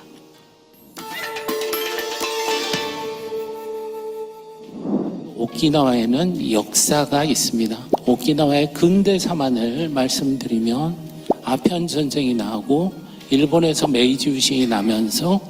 오키나와에는 역사가 있습니다. 오키나와의 근대사만을 말씀드리면 아편 전쟁이 나고 일본에서 메이지 유신이 나면서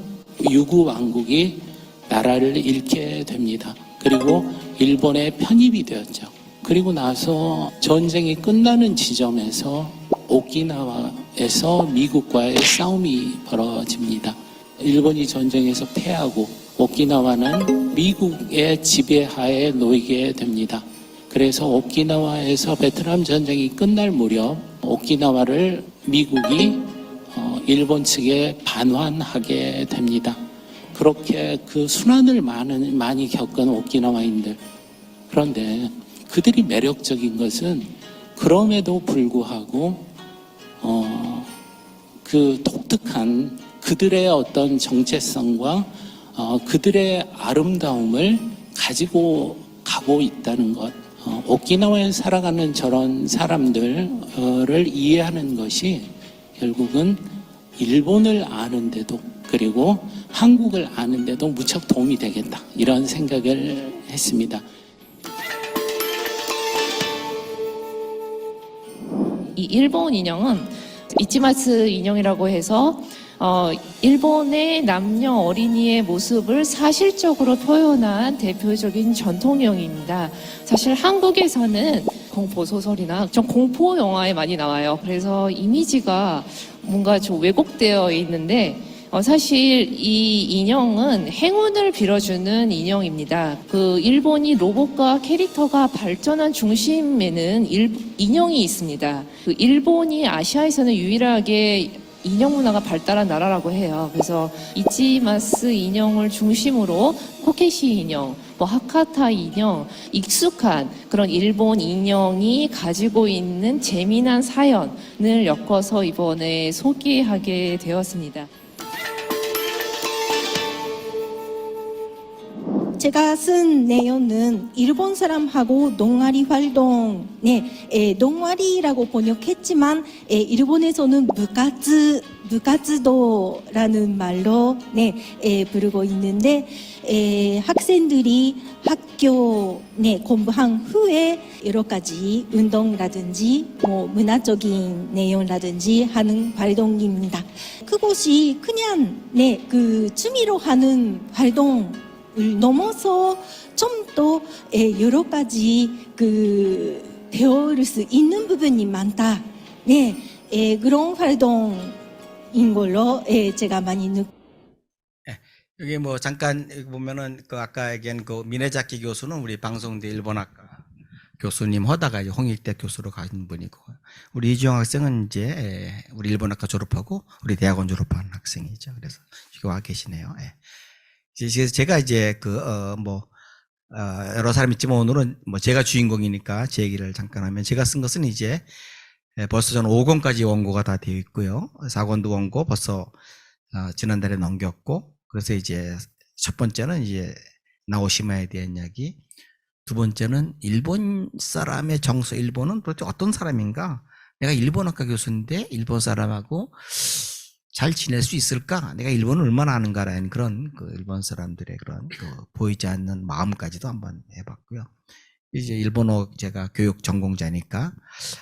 유구 왕국이 나라를 잃게 됩니다. 그리고 일본에 편입이 되었죠. 그리고 나서 전쟁이 끝나는 지점에서 오키나와에서 미국과의 싸움이 벌어집니다. 일본이 전쟁에서 패하고 오키나와는 미국의 지배하에 놓이게 됩니다. 그래서 오키나와에서 베트남 전쟁이 끝날 무렵 오키나와를 미국이 일본 측에 반환하게 됩니다. 그렇게 그 순환을 많이 겪은 오키나와인들. 그런데 그들이 매력적인 것은 그럼에도 불구하고 그 독특한 그들의 어떤 정체성과 그들의 아름다움을 가지고 가고 있다는 것. 오키나와에 살아가는 저런 사람들을 이해하는 것이 결국은 일본을 아는데도 그리고 한국을 아는데도 무척 도움이 되겠다. 이런 생각을 했습니다. 이 일본 인형은 이치마츠 인형이라고 해서 일본의 남녀 어린이의 모습을 사실적으로 표현한 대표적인 전통형입니다. 사실 한국에서는 공포 소설이나 좀 공포 영화에 많이 나와요. 그래서 이미지가 뭔가 좀 왜곡되어 있는데 사실 이 인형은 행운을 빌어주는 인형입니다. 그 일본이 로봇과 캐릭터가 발전한 중심에는 인형이 있습니다. 그 일본이 아시아에서는 유일하게 인형 문화가 발달한 나라라고 해요. 그래서 이치마스 인형을 중심으로 코케시 인형, 하카타 인형, 익숙한 그런 일본 인형이 가지고 있는 재미난 사연을 엮어서 이번에 소개하게 되었습니다. 제가 쓴 내용은 일본 사람하고 동아리 활동, 동아리라고 번역했지만 일본에서는 부活動라는 말로 부르고 있는데 학생들이 학교 공부한 후에 여러 가지 운동이라든지 문화적인 내용이라든지 하는 활동입니다. 그것이 그냥 그 취미로 하는 활동 넘어서 좀 더 여러 가지 배울 수 있는 부분이 많다. 그런 활동인 걸로 제가 많이 여기 잠깐 여기 보면은 아까 얘기한 미네자키 교수는 우리 방송대 일본학과 교수님 하다가 이제 홍익대 교수로 가신 분이고, 우리 이주영 학생은 이제 우리 일본학과 졸업하고 우리 대학원 졸업한 학생이죠. 그래서 여기 와 계시네요. 제가 이제 여러 사람이 있지만 오늘은 제가 주인공이니까 제 얘기를 잠깐 하면, 제가 쓴 것은 이제 벌써 저는 5권까지 원고가 다 되어 있고요. 4권도 원고 벌써 지난달에 넘겼고, 그래서 이제 첫 번째는 이제 나오시마에 대한 이야기, 두 번째는 일본 사람의 정서, 일본은 도대체 어떤 사람인가? 내가 일본학과 교수인데 일본 사람하고 잘 지낼 수 있을까? 내가 일본을 얼마나 아는가라는 그런 일본 사람들의 그런 보이지 않는 마음까지도 한번 해봤고요. 이제 일본어 제가 교육 전공자니까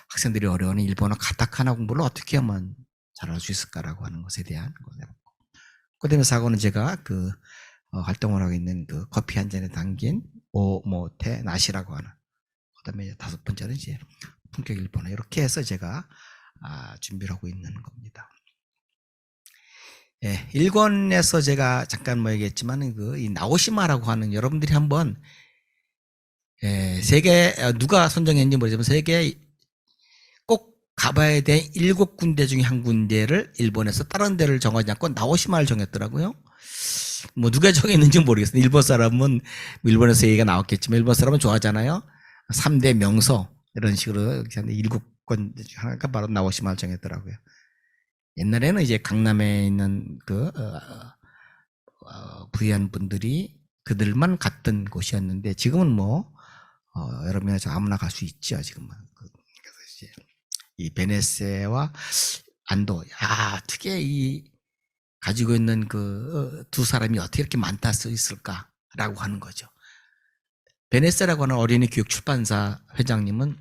학생들이 어려워하는 일본어 가타카나 공부를 어떻게 하면 잘할 수 있을까라고 하는 것에 대한 걸 해봤고, 그다음에 4권은 제가 활동을 하고 있는 커피 한 잔에 담긴 오모테 나시라고 하는, 그다음에 5번째는 이제 품격 일본어, 이렇게 해서 제가 준비를 하고 있는 겁니다. 1권에서 제가 잠깐 얘기했지만 이 나오시마라고 하는, 여러분들이 한번 세계 누가 선정했는지 모르지만 세계 꼭 가봐야 될 7군데 중에 한 군데를 일본에서 다른 데를 정하지 않고 나오시마를 정했더라고요. 누가 정했는지 모르겠어요. 일본 사람은 일본에서 얘기가 나왔겠지만 일본 사람은 좋아하잖아요. 3대 명소 이런 식으로 7권 중에 하나가 바로 나오시마를 정했더라고요. 옛날에는 이제 강남에 있는 부유한 분들이 그들만 갔던 곳이었는데, 지금은 여러분이 아무나 갈 수 있죠, 지금은. 그래서 이제 이 베네세와 안도, 어떻게 가지고 있는 두 사람이 어떻게 이렇게 만날 수 있을까라고 하는 거죠. 베네세라고 하는 어린이 교육 출판사 회장님은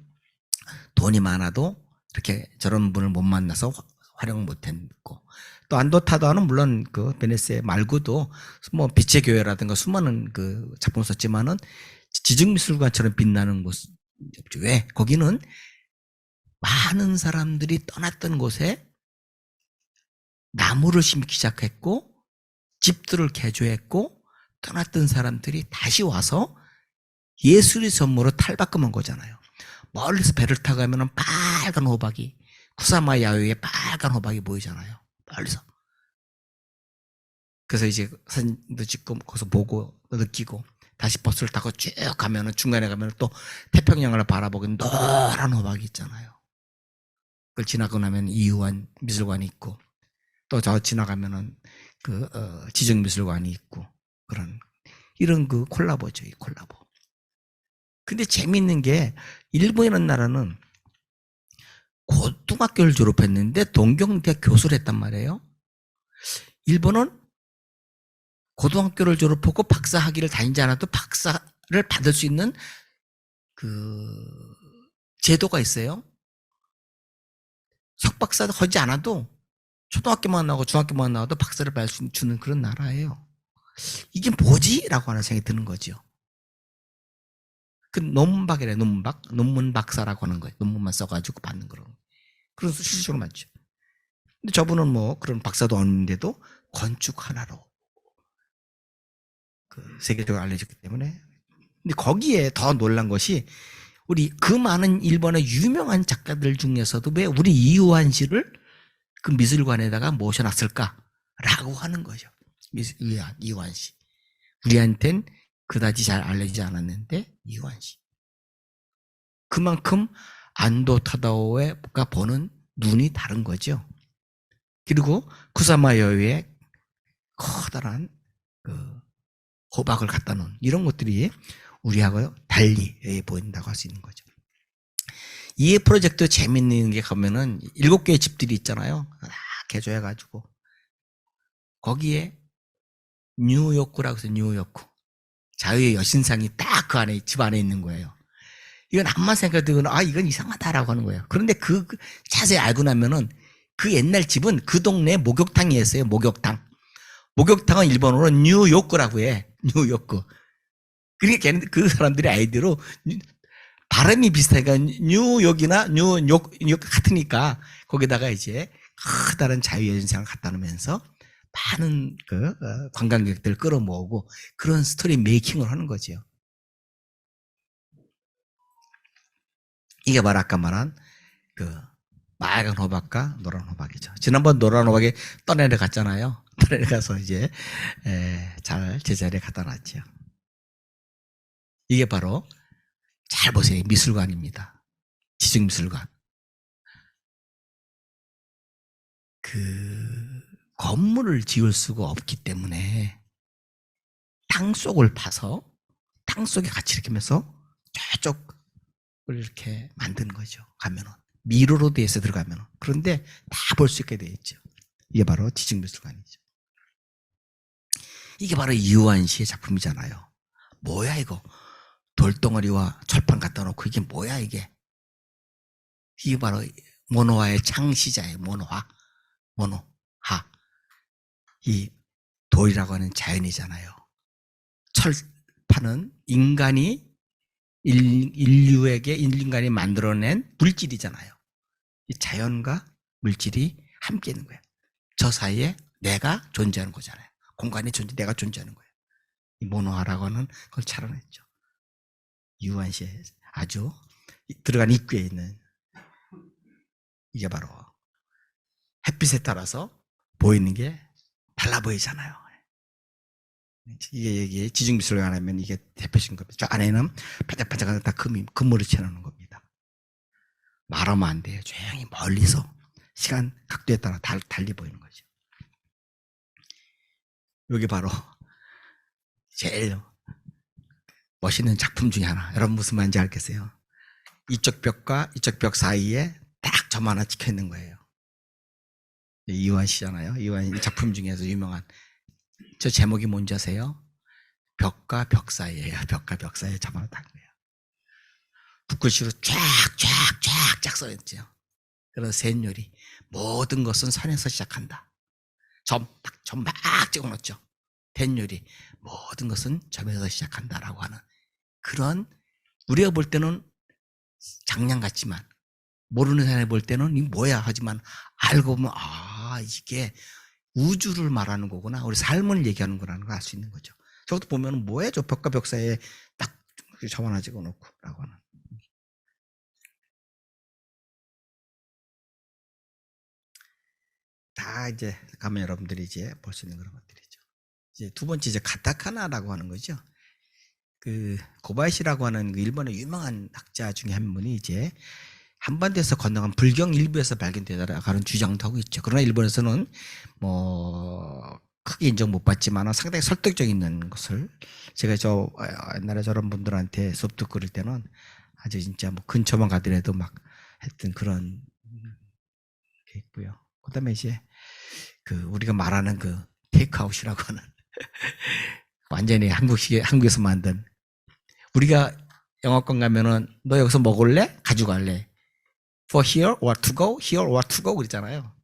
돈이 많아도 이렇게 저런 분을 못 만나서 활용 못했고, 또 안도타다는 물론 베네세 말고도 뭐 빛의 교회라든가 수많은 작품을 썼지만은 지중미술관처럼 빛나는 곳이 없죠. 왜? 거기는 많은 사람들이 떠났던 곳에 나무를 심기 시작했고, 집들을 개조했고, 떠났던 사람들이 다시 와서 예술의 선물로 탈바꿈한 거잖아요. 멀리서 배를 타고 가면은 빨간 호박이, 쿠사마 야외에 빨간 호박이 보이잖아요. 멀리서. 그래서 이제 사진도 찍고, 거기서 보고, 느끼고, 다시 버스를 타고 쭉 가면은, 중간에 가면은 또 태평양을 바라보긴 노란 호박이 있잖아요. 그걸 지나고 나면 이유한 미술관이 있고, 또 저 지나가면은 지정미술관이 있고, 이런 콜라보죠, 이 콜라보. 근데 재미있는 게, 일본이라는 나라는 고등학교를 졸업했는데 동경대학 교수를 했단 말이에요. 일본은 고등학교를 졸업하고 박사 학위를 다니지 않아도 박사를 받을 수 있는 제도가 있어요. 석박사도 하지 않아도 초등학교만 나오고 중학교만 나와도 박사를 받을 수 주는 그런 나라예요. 이게 뭐지? 라고 하는 생각이 드는 거죠. 논문박이래, 논문 박사라고 하는 거예요. 논문만 써가지고 받는 그런 실수로 맞죠. 근데 저분은 뭐 그런 박사도 없는데도 건축 하나로 세계적으로 알려졌기 때문에. 근데 거기에 더 놀란 것이, 우리 많은 일본의 유명한 작가들 중에서도 왜 우리 이우환 씨를 미술관에다가 모셔놨을까라고 하는 거죠. 이우환 씨. 우리한텐 그다지 잘 알려지지 않았는데 이우환 씨. 그만큼 안도 타다오가 보는 눈이 다른 거죠. 그리고 쿠사마 여유의 커다란 호박을 갖다 놓은 이런 것들이 우리하고 달리 보인다고 할 수 있는 거죠. 이 프로젝트 재밌는 게 가면은 7개의 집들이 있잖아요. 개조해가지고 거기에 뉴요크라고 해서 뉴요크 자유의 여신상이 딱 집 안에 있는 거예요. 이건 암만 생각해도 이건 이상하다라고 하는 거예요. 그런데 자세히 알고 나면은 옛날 집은 그 동네에 목욕탕이었어요. 목욕탕은 일본어로 뉴요크라고 해. 뉴요크. 그러니까 그 사람들이 아이디로 발음이 비슷하니까 뉴욕이나 뉴욕 같으니까 거기다가 이제 커다란 자유여신상을 갖다 놓으면서 많은 관광객들을 끌어모으고 그런 스토리 메이킹을 하는 거죠. 이게 바로 아까 말한 빨간 호박과 노란 호박이죠. 지난번 노란 호박에 떠내려갔잖아요. 떠내려가서 이제 잘 제자리에 갖다 놨죠. 이게 바로 잘 보세요. 미술관입니다. 지중미술관. 건물을 지을 수가 없기 때문에 땅속을 파서 땅속에 같이 이렇게 하면서 저쪽을 이렇게 만드는 거죠. 가면은 미로로 돼서 들어가면은. 그런데 다 볼 수 있게 되어 있죠. 이게 바로 지중미술관이죠. 이게 바로 이우환 씨의 작품이잖아요. 뭐야 이거? 돌덩어리와 철판 갖다 놓고 이게 뭐야 이게? 이게 바로 모노화의 창시자예요. 모노화. 이 돌이라고 하는 자연이잖아요. 철판은 인간이 인간이 만들어낸 물질이잖아요. 이 자연과 물질이 함께 있는 거예요. 저 사이에 내가 존재하는 거잖아요. 공간에 내가 존재하는 거예요. 이 모노화라고 하는 걸 차려냈죠. 이우환 씨의 아주 들어간 입구에 있는 이게 바로 햇빛에 따라서 보이는 게 달라 보이잖아요. 이게 지중미술관 하면 이게 대표적인 겁니다. 저 안에는 반짝반짝한 다 금으로 채우는 겁니다. 말하면 안 돼요. 조용히 멀리서 시간 각도에 따라 달리 보이는 거죠. 여기 바로 제일 멋있는 작품 중에 하나. 여러분 무슨 말인지 알겠어요? 이쪽 벽과 이쪽 벽 사이에 딱 점 하나 찍혀 있는 거예요. 이완 씨잖아요. 이완 작품 중에서 유명한. 저 제목이 뭔지 아세요? 벽과 벽 사이에요. 벽과 벽 사이에 점 하나 딱 거예요. 붓글씨로 쫙쫙쫙쫙 써있죠. 그래서 셋요리. 모든 것은 선에서 시작한다. 점 막 찍어놓죠. 댄요리. 모든 것은 점에서 시작한다라고 하는 그런, 우리가 볼 때는 장난 같지만 모르는 사람이 볼 때는 이게 뭐야 하지만 알고 보면 이게 우주를 말하는 거구나, 우리 삶을 얘기하는 거라는 걸 알 수 있는 거죠. 저것도 보면 뭐예요? 저 벽과 벽 사이에 딱 점 하나 찍어놓고 라고 하는. 다 이제 가면 여러분들이 이제 볼 수 있는 그런 것들이죠. 이제 두 번째 이제 가타카나라고 하는 거죠. 그 고바야시라고 하는 그 일본의 유명한 학자 중에 한 분이 이제 한반도에서 건너간 불경 일부에서 발견되다라는 주장도 하고 있죠. 그러나 일본에서는 뭐 크게 인정 못 받지만 상당히 설득력 있는 것을, 제가 저 옛날에 저런 분들한테 수업 듣고 그럴 때는 아주 진짜 뭐 근처만 가더라도 막 했던 그런 게 있고요. 그다음에 이제 그 우리가 말하는 그 테이크아웃이라고 하는 완전히 한국에서 만든, 우리가 영화관 가면은 너 여기서 먹을래? 가지고 갈래? For here or to go? Here or to go 그랬잖아요.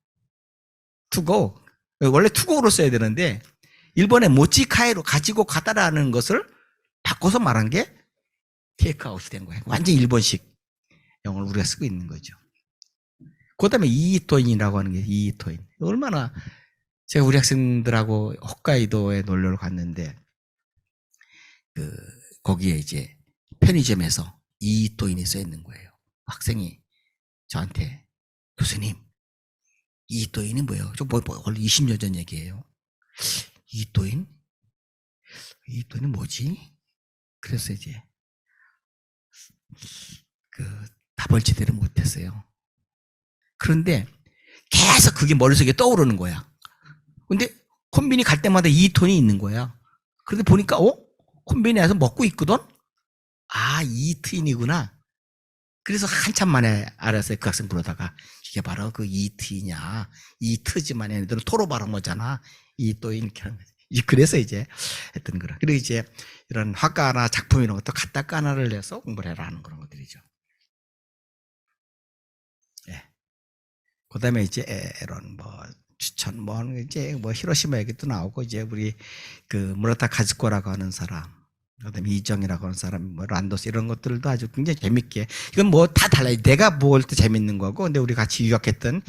To go. 원래 to go로 써야 되는데 일본의 모치카이로 가지고 가다라는 것을 바꿔서 말한 게 테이크아웃이 된 거예요. 완전 일본식 영어를 우리가 쓰고 있는 거죠. 그 다음에 이이토인이라고 하는 게 이이토인. 얼마나, 제가 우리 학생들하고 홋카이도에 놀러 갔는데 거기에 이제 편의점에서 이이토인이 써 있는 거예요. 학생이 저한테 교수님 이이토인이 뭐예요? 저 원래 20년 전 얘기예요. 이이토인? 이이토인이 뭐지? 그래서 이제 답을 제대로 못했어요. 그런데 계속 그게 머릿속에 떠오르는 거야. 근데 콤비니 갈 때마다 이이토인이 있는 거야. 그런데 보니까 콤비니 와서 먹고 있거든? 이이토인이구나. 그래서 한참 만에 알았어요. 그 학생 부르다가 이게 바로 그 이이토이냐, 이이트지만 얘네들은 토로 발음하잖아. 이이토인 이렇게 하는 거지. 그래서 이제 했던 거라. 그리고 이제 이런 화가나 작품 이런 것도 가타카나를 내서 공부를 해라 하는 그런 것들이죠. 예. 그 다음에 이제 이런 추천 이제 히로시마 얘기도 나오고, 이제 우리 무라타 카즈코라고 하는 사람, 그다음에 이정이라고 하는 사람, 란도스 이런 것들도 아주 굉장히 재밌게, 이건 다 달라요. 내가 볼 때 재밌는 거고, 근데 우리 같이 유학했던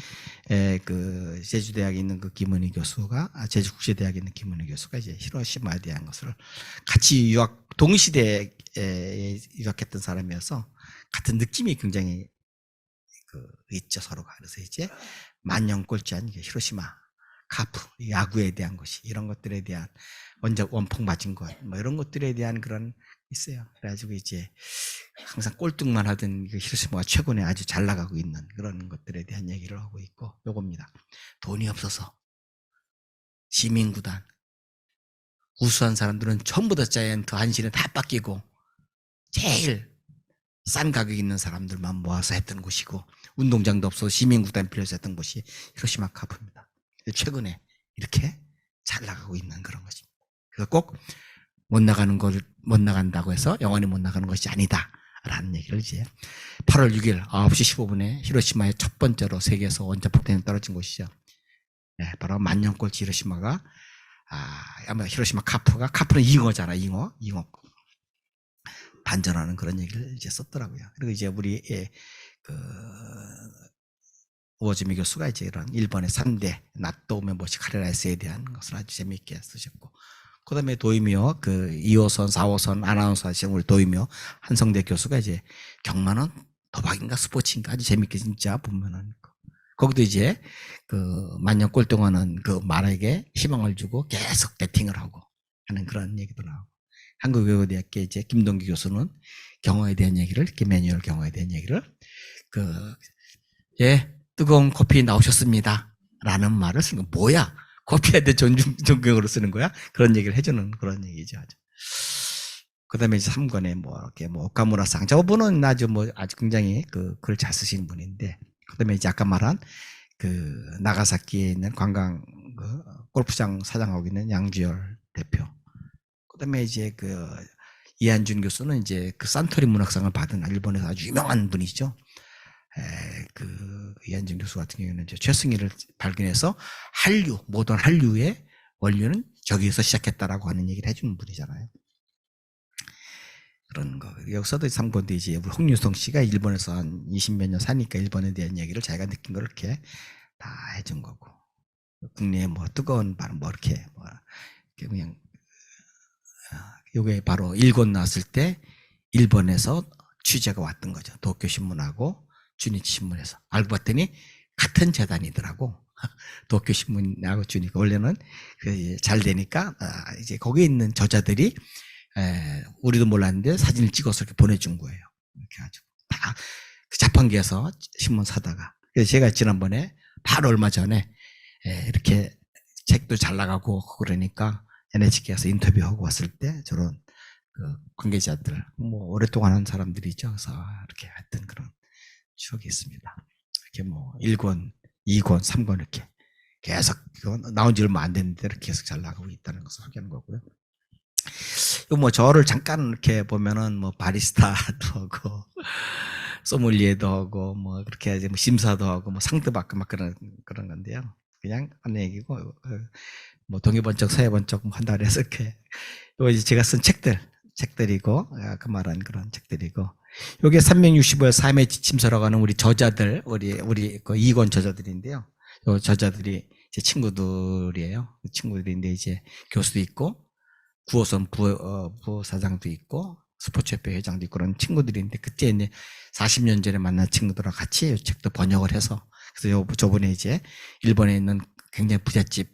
제주대학에 있는 그 김은희 교수가, 제주국제대학에 있는 김은희 교수가 이제 히로시마에 대한 것을 같이 동시대에 유학했던 사람이어서 같은 느낌이 굉장히 있죠, 서로가. 그래서 이제 만년꼴찌한 히로시마 카프, 야구에 대한 것이, 이런 것들에 대한 원폭 맞은 것, 이런 것들에 대한 그런 있어요. 그래가지고 이제 항상 꼴등만 하던 히로시마가 최근에 아주 잘 나가고 있는 그런 것들에 대한 얘기를 하고 있고, 요겁니다. 돈이 없어서 시민구단, 우수한 사람들은 전부 다 자이언트 한신에 다 뺏기고 제일 싼 가격 있는 사람들만 모아서 했던 곳이고, 운동장도 없어서 시민구단 빌려서 했던 곳이 히로시마 카프입니다. 최근에 이렇게 잘 나가고 있는 그런 것입니다. 그래서 꼭 못 나간다고 해서 영원히 못 나가는 것이 아니다 라는 얘기를 이제 8월 6일 9시 15분에 히로시마의 첫 번째로 세계에서 원자폭탄이 떨어진 곳이죠. 네, 바로 만년꼴찌 히로시마가, 아마 히로시마 카프는 잉어잖아, 잉어. 반전하는 그런 얘기를 이제 썼더라고요. 그리고 이제 우리 우오즈미 교수가 이제 이런 일본의 3대 낫도 오메보시 카레라이스에 대한 것을 아주 재미있게 쓰셨고, 그 다음에 도이미오 2호선 4호선 아나운서 하시는 우리 도이미오 한성대 교수가 이제 경마는 도박인가 스포츠인가 아주 재미있게 진짜 보면은, 거기도 이제 만년 꼴등하는 말에게 희망을 주고 계속 배팅을 하고 하는 그런 얘기도 나오고, 한국외국어대학교 이제 김동기 교수는 경어에 대한 얘기를, 매뉴얼 경어에 대한 얘기를 뜨거운 커피 나오셨습니다 라는 말을 쓴 거. 뭐야? 커피에 대해 존경으로 쓰는 거야? 그런 얘기를 해주는 그런 얘기죠. 그다음에 이제 3권에 뭐 이렇게 뭐 오카무라상 저분은 아주 굉장히 글 잘 쓰시는 분인데, 그다음에 이제 아까 말한 나가사키에 있는 관광 골프장 사장하고 있는 양주열 대표. 그다음에 이제 이한준 교수는 이제 산토리 문학상을 받은 일본에서 아주 유명한 분이죠. 이한준 교수 같은 경우에는 이제 최승희를 발견해서 모던 한류의 원료는 저기에서 시작했다라고 하는 얘기를 해주는 분이잖아요. 그런 거. 여기서도 3권도 이제 우리 홍유성 씨가 일본에서 한 20몇 년 사니까 일본에 대한 얘기를 자기가 느낀 걸 이렇게 다 해준 거고. 국내에 뭐 뜨거운 바람 이렇게 그냥 요게 바로 1권 나왔을 때 일본에서 취재가 왔던 거죠. 도쿄 신문하고 주니치 신문에서. 알고 봤더니 같은 재단이더라고. 도쿄 신문하고 주니치. 원래는 잘 되니까 이제 거기에 있는 저자들이 우리도 몰랐는데 사진을 찍어서 이렇게 보내준 거예요. 이렇게 가지고 다 자판기에서 신문 사다가. 그래서 제가 지난번에 바로 얼마 전에 이렇게 책도 잘 나가고 그러니까 NHK에서 인터뷰하고 왔을 때 저런 관계자들 뭐 오랫동안 한 사람들이죠. 그래서 이렇게 했던 그런 추억이 있습니다. 이렇게 뭐 1권, 2권, 3권 이렇게 계속 나온 지 얼마 안 됐는데 이렇게 계속 잘 나가고 있다는 것을 확인하는 거고요. 뭐 저를 잠깐 이렇게 보면은 뭐 바리스타도 하고 소믈리에도 하고 뭐 그렇게 이제 뭐 심사도 하고 뭐 상도 받고 막 그런 건데요. 그냥 하는 얘기고 뭐 동해번쩍 서해번쩍 뭐 한다 그래서 이렇게 요 이제 제가 쓴 책들이고 아까 말한 그런 책들이고 요게 365일 삶의 지침서라고 하는 우리 저자들 우리 2권 저자들인데요. 요 저자들이 제 친구들이에요. 친구들인데 이제 교수도 있고 구호선 부사장도 있고 스포츠협회 회장도 있고 그런 친구들인데 그때 이제 40년 전에 만난 친구들하고 같이 이 책도 번역을 해서 그래서 저번에 이제 일본에 있는 굉장히 부잣집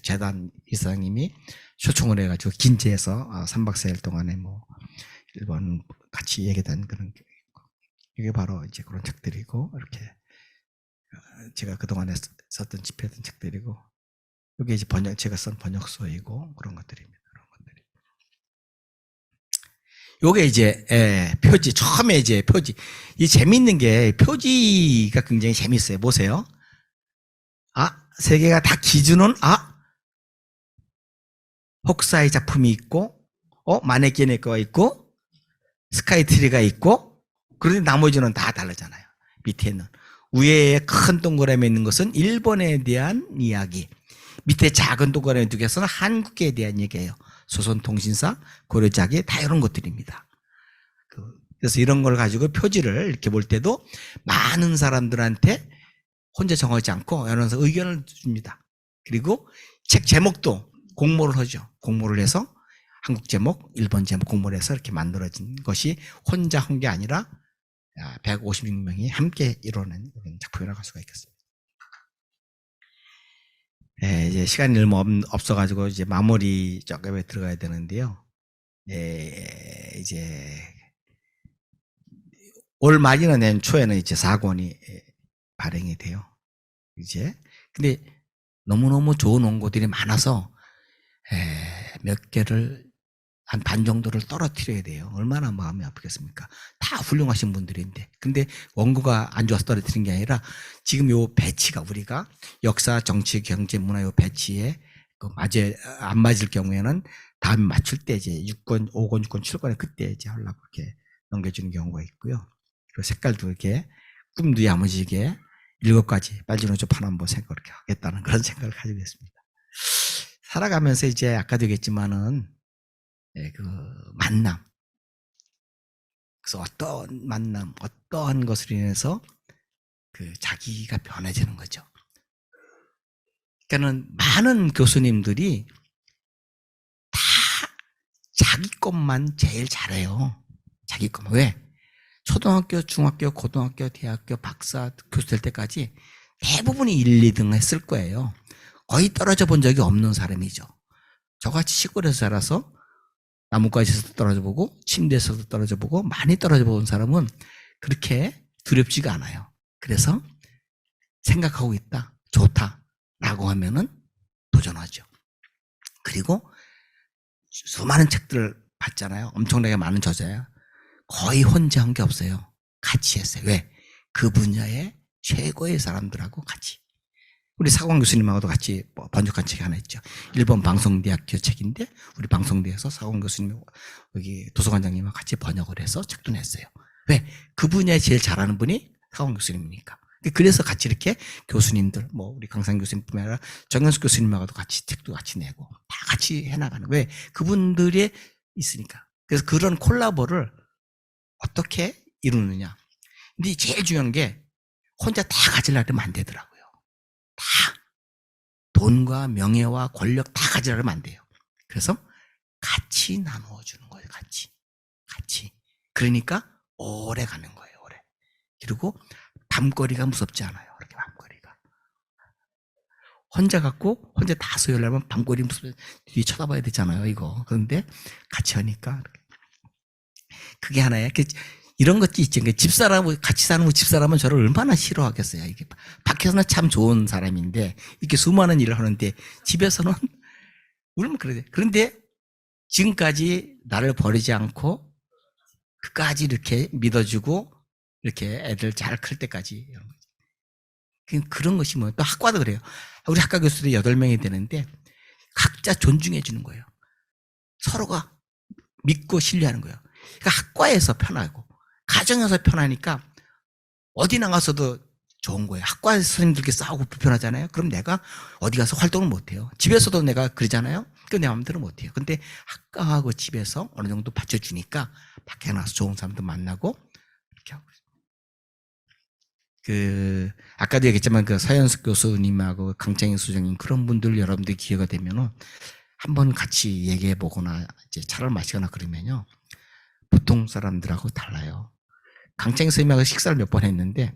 재단 이사장님이 초청을 해가지고 긴제에서 3박 4일 동안에 뭐 일본 같이 얘기한 그런 게 있고 이게 바로 이제 그런 책들이고 이렇게 제가 그동안에 썼던 집필했던 책들이고 이게 이제 제가 쓴 번역서이고 그런 것들입니다. 그런 것들이. 요게 이제 표지 처음에 이제 표지 이 재밌는 게 표지가 굉장히 재밌어요. 보세요. 세 개가 다 기준은 혹사의 작품이 있고 마네킹의 거가 있고 스카이트리가 있고 그런데 나머지는 다 다르잖아요. 밑에는 위에 큰 동그라미에 있는 것은 일본에 대한 이야기, 밑에 작은 동그라미 두 개에서는 한국에 대한 얘기예요. 조선통신사, 고려자기 다 이런 것들입니다. 그래서 이런 걸 가지고 표지를 이렇게 볼 때도 많은 사람들한테 혼자 정하지 않고 여러 의견을 줍니다. 그리고 책 제목도 공모를 하죠. 공모를 해서 한국 제목, 일본 제목 공모를 해서 이렇게 만들어진 것이 혼자 한 게 아니라 156명이 함께 이뤄낸 작품이라고 할 수가 있겠습니다. 이제 시간이 얼마 없어가지고 이제 마무리 작업에 들어가야 되는데요. 이제 올 말이나 내년 초에는 이제 4권이 발행이 돼요. 이제 근데 너무너무 좋은 원고들이 많아서 몇 개를 한 반 정도를 떨어뜨려야 돼요. 얼마나 마음이 아프겠습니까? 다 훌륭하신 분들인데. 근데 원고가 안 좋아서 떨어뜨린 게 아니라 지금 요 배치가 우리가 역사, 정치, 경제, 문화 요 배치에 안 맞을 경우에는 다음에 맞출 때 이제 6권, 5권, 6권, 7권에 그때 이제 하려고 이렇게 넘겨주는 경우가 있고요. 그리고 색깔도 이렇게 꿈도 야무지게 7가지 빨주노초 한번 생각을 이렇게 하겠다는 그런 생각을 가지고 있습니다. 살아가면서 이제 아까도 얘기했지만은 만남. 그래서 어떤 만남, 어떠한 것으로 인해서 자기가 변해지는 거죠. 그러니까는 많은 교수님들이 다 자기 것만 제일 잘해요. 자기 것만. 왜? 초등학교, 중학교, 고등학교, 대학교, 박사, 교수 될 때까지 대부분이 1, 2등 했을 거예요. 거의 떨어져 본 적이 없는 사람이죠. 저같이 시골에서 자라서 나뭇가지에서도 떨어져 보고 침대에서도 떨어져 보고 많이 떨어져 본 사람은 그렇게 두렵지가 않아요. 그래서 생각하고 있다, 좋다라고 하면은 도전하죠. 그리고 수많은 책들을 봤잖아요. 엄청나게 많은 저자예요. 거의 혼자 한 게 없어요. 같이 했어요. 왜? 그 분야의 최고의 사람들하고 같이. 우리 사광 교수님하고도 같이 번역한 책이 하나 있죠. 일본 방송대학교 책인데 우리 방송대에서 사광 교수님 여기 도서관장님하고 같이 번역을 해서 책도 냈어요. 왜? 그 분야에 제일 잘하는 분이 사광 교수님이니까. 그래서 같이 이렇게 교수님들, 뭐 우리 강상 교수님뿐만 아니라 정현숙 교수님하고도 같이 책도 같이 내고 다 같이 해나가는. 왜? 그분들이 있으니까. 그래서 그런 콜라보를 어떻게 이루느냐. 근데 제일 중요한 게 혼자 다 가지려면 안 되더라고요. 다 돈과 명예와 권력 다 가지려면 안 돼요. 그래서 같이 나누어 주는 거예요. 같이. 그러니까 오래 가는 거예요. 오래. 그리고 밤거리가 무섭지 않아요. 이렇게 밤거리가. 혼자 갖고 혼자 다 소유하려면 밤거리 무섭게 뒤에 쳐다봐야 되잖아요. 이거. 그런데 같이 하니까 그게 하나예요. 이런 것도 있죠. 집사람, 같이 사는 집사람은 저를 얼마나 싫어하겠어요. 이게 밖에서는 참 좋은 사람인데, 이렇게 수많은 일을 하는데, 집에서는, 울면 그러죠. 그런데 지금까지 나를 버리지 않고, 끝까지 이렇게 믿어주고, 이렇게 애들 잘 클 때까지. 그런 것이 뭐, 또 학과도 그래요. 우리 학과 교수들이 8명이 되는데, 각자 존중해 주는 거예요. 서로가 믿고 신뢰하는 거예요. 그러니까 학과에서 편하고, 가정에서 편하니까 어디 나가서도 좋은 거예요. 학과 선생님들끼리 싸우고 불편하잖아요. 그럼 내가 어디 가서 활동을 못해요. 집에서도 내가 그러잖아요. 그 내 마음대로 못해요. 근데 학과하고 집에서 어느 정도 받쳐주니까 밖에 나가서 좋은 사람도 만나고 이렇게 하고 있어요. 아까도 얘기했지만 서현숙 교수님하고 강창희 수장님 그런 분들 여러분들이 기회가 되면은 한번 같이 얘기해 보거나 이제 차를 마시거나 그러면요. 보통 사람들하고 달라요. 강창희 선생님하고 식사를 몇 번 했는데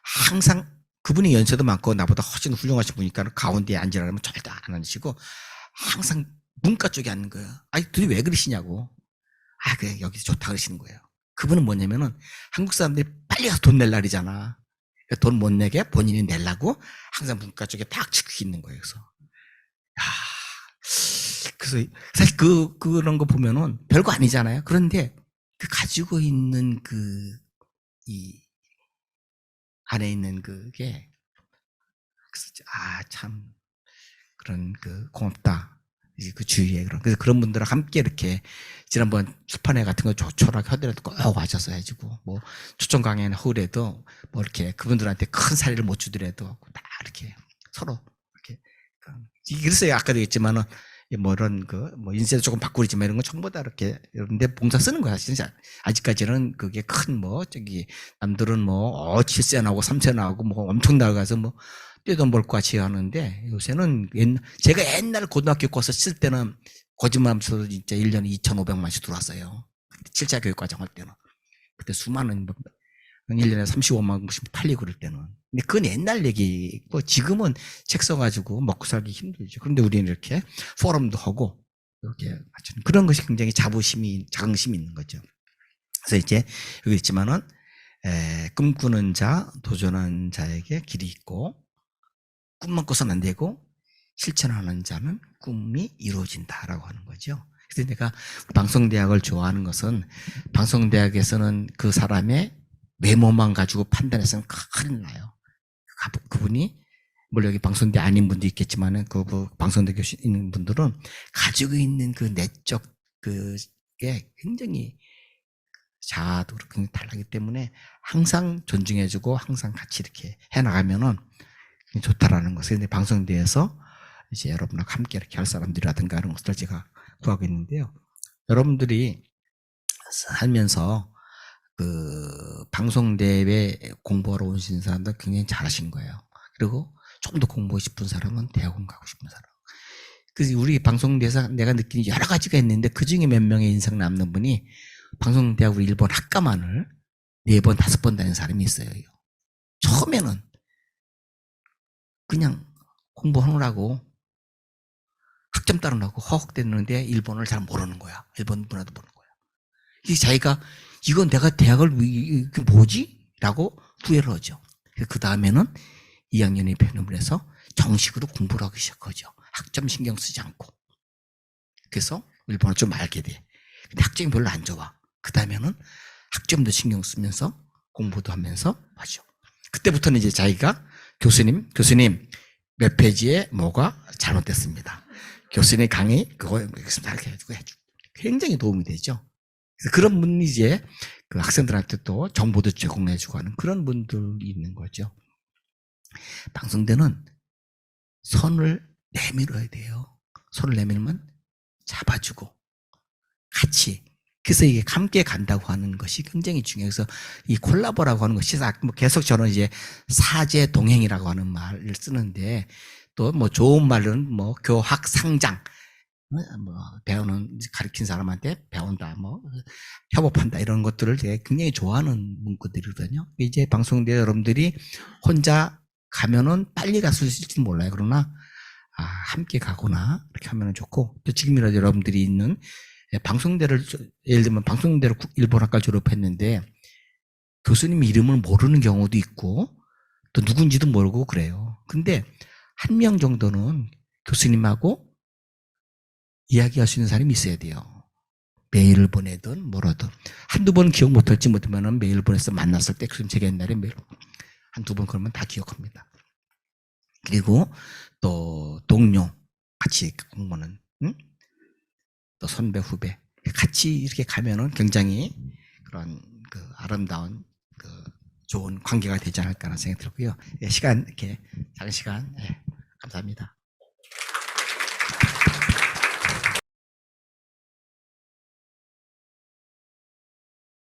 항상 그분이 연세도 많고 나보다 훨씬 훌륭하신 분이니까 가운데에 앉으라면 절대 안 앉으시고 항상 문가 쪽에 앉는 거예요. 아니 둘이 왜 그러시냐고. 그래 여기서 좋다 그러시는 거예요. 그분은 뭐냐면은 한국 사람들이 빨리 가서 돈 낼 날이잖아. 돈 못 내게 본인이 내려고 항상 문가 쪽에 딱 치고 있는 거예요. 그래서 사실 그런 거 보면은 별거 아니잖아요. 그런데 그 가지고 있는 이 안에 있는 그게 참 그런 고맙다. 그 주위에 그래서 그런 분들하고 함께 이렇게 지난번 출판회 같은 거 조촐하게 하더라도 꼭 와셔서 해주고 뭐 초청 강연이나 허울에도 뭐 이렇게 그분들한테 큰 사리를 못 주더라도 다 이렇게 서로 이렇게 그래서 아까도 얘기했지만은 뭐 이런 뭐 인쇄도 조금 바꾸지만 이런 건 전부 다 이렇게 이런데 봉사 쓰는 거야. 진짜 아직까지는 그게 큰 남들은 7세 나오고 3세 나오고 엄청 나가서 떼돈 벌 것 같이 하는데 요새는 제가 옛날 고등학교 거서 쓸 때는 거짓말하면서 진짜 1년에 2,500만씩 들어왔어요. 7차 교육과정 할 때는. 그때 수많은 1년에 35만 원씩 팔리고 그럴 때는. 근데 그건 옛날 얘기고 지금은 책 써가지고 먹고 살기 힘들죠. 그런데 우리는 이렇게 포럼도 하고 이렇게 그런 것이 굉장히 자긍심이 있는 거죠. 그래서 이제 여기 있지만은 꿈꾸는 자, 도전하는 자에게 길이 있고 꿈만 꿔서는 안 되고 실천하는 자는 꿈이 이루어진다라고 하는 거죠. 그래서 내가 방송대학을 좋아하는 것은 방송대학에서는 그 사람의 외모만 가지고 판단해서는 큰일 나요. 그분이 물론 여기 방송대 아닌 분도 있겠지만은 그 방송대 교수 있는 분들은 가지고 있는 그 내적 그게 굉장히 자아도 굉장히 달라기 때문에 항상 존중해주고 항상 같이 이렇게 해나가면은 좋다라는 것을 근데 방송대에서 이제 여러분하고 함께 이렇게 할 사람들이라든가 하는 것들 제가 구하고 있는데요. 여러분들이 살면서 방송대회 공부하러 오신 사람들 굉장히 잘하신 거예요. 그리고 좀 더 공부하고 싶은 사람은 대학원 가고 싶은 사람. 그래서 우리 방송대에서 내가 느끼는 여러 가지가 있는데 그 중에 몇 명의 인상 남는 분이 방송대학 우리 일본 학과만을 4번, 5번 다닌 사람이 있어요. 처음에는 그냥 공부하느라고 학점 따르라고 허걱대는데 일본을 잘 모르는 거야. 일본 문화도 모르는 거야. 이 자기가 이건 내가 대학을 이게 뭐지? 라고 후회를 하죠. 그 다음에는 2학년에 편입을 해서 정식으로 공부를 하기 시작하죠. 학점 신경 쓰지 않고. 그래서 일본어 좀 알게 돼. 근데 학점이 별로 안 좋아. 그 다음에는 학점도 신경 쓰면서 공부도 하면서 하죠. 그때부터는 이제 자기가 교수님 몇 페이지에 뭐가 잘못됐습니다. 교수님 강의 그거 이렇게 해주고 굉장히 도움이 되죠. 그래서 그런 분이 이제 그 학생들한테 또 정보도 제공해주고 하는 그런 분들이 있는 거죠. 방송대는 손을 내밀어야 돼요. 손을 내밀면 잡아주고 같이. 그래서 이게 함께 간다고 하는 것이 굉장히 중요해서 이 콜라보라고 하는 것이 뭐 계속 저는 이제 사제 동행이라고 하는 말을 쓰는데 또 뭐 좋은 말은 뭐 교학 상장 뭐 배우는 가르친 사람한테 배운다 뭐 협업한다 이런 것들을 되게 굉장히 좋아하는 문구들이거든요. 이제 방송대 여러분들이 혼자 가면은 빨리 갔을 수 있을지 몰라요. 그러나 함께 가거나 이렇게 하면 좋고 또 지금이라도 여러분들이 있는 방송대를 예를 들면 방송대로 일본학과를 졸업했는데 교수님 이름을 모르는 경우도 있고 또 누군지도 모르고 그래요. 근데 한 명 정도는 교수님하고 이야기할 수 있는 사람이 있어야 돼요. 메일을 보내든 뭐라든 한두 번 기억 못할지 못하면 메일 보내서 만났을 때 교수님 제가 옛날에 메일 한두 번 그러면 다 기억합니다. 그리고 또 동료 같이 공부하는 또 선배 후배 같이 이렇게 가면은 굉장히 그런 그 아름다운 그 좋은 관계가 되지 않을까라는 생각이 들고요. 시간 이렇게 작은 시간 감사합니다.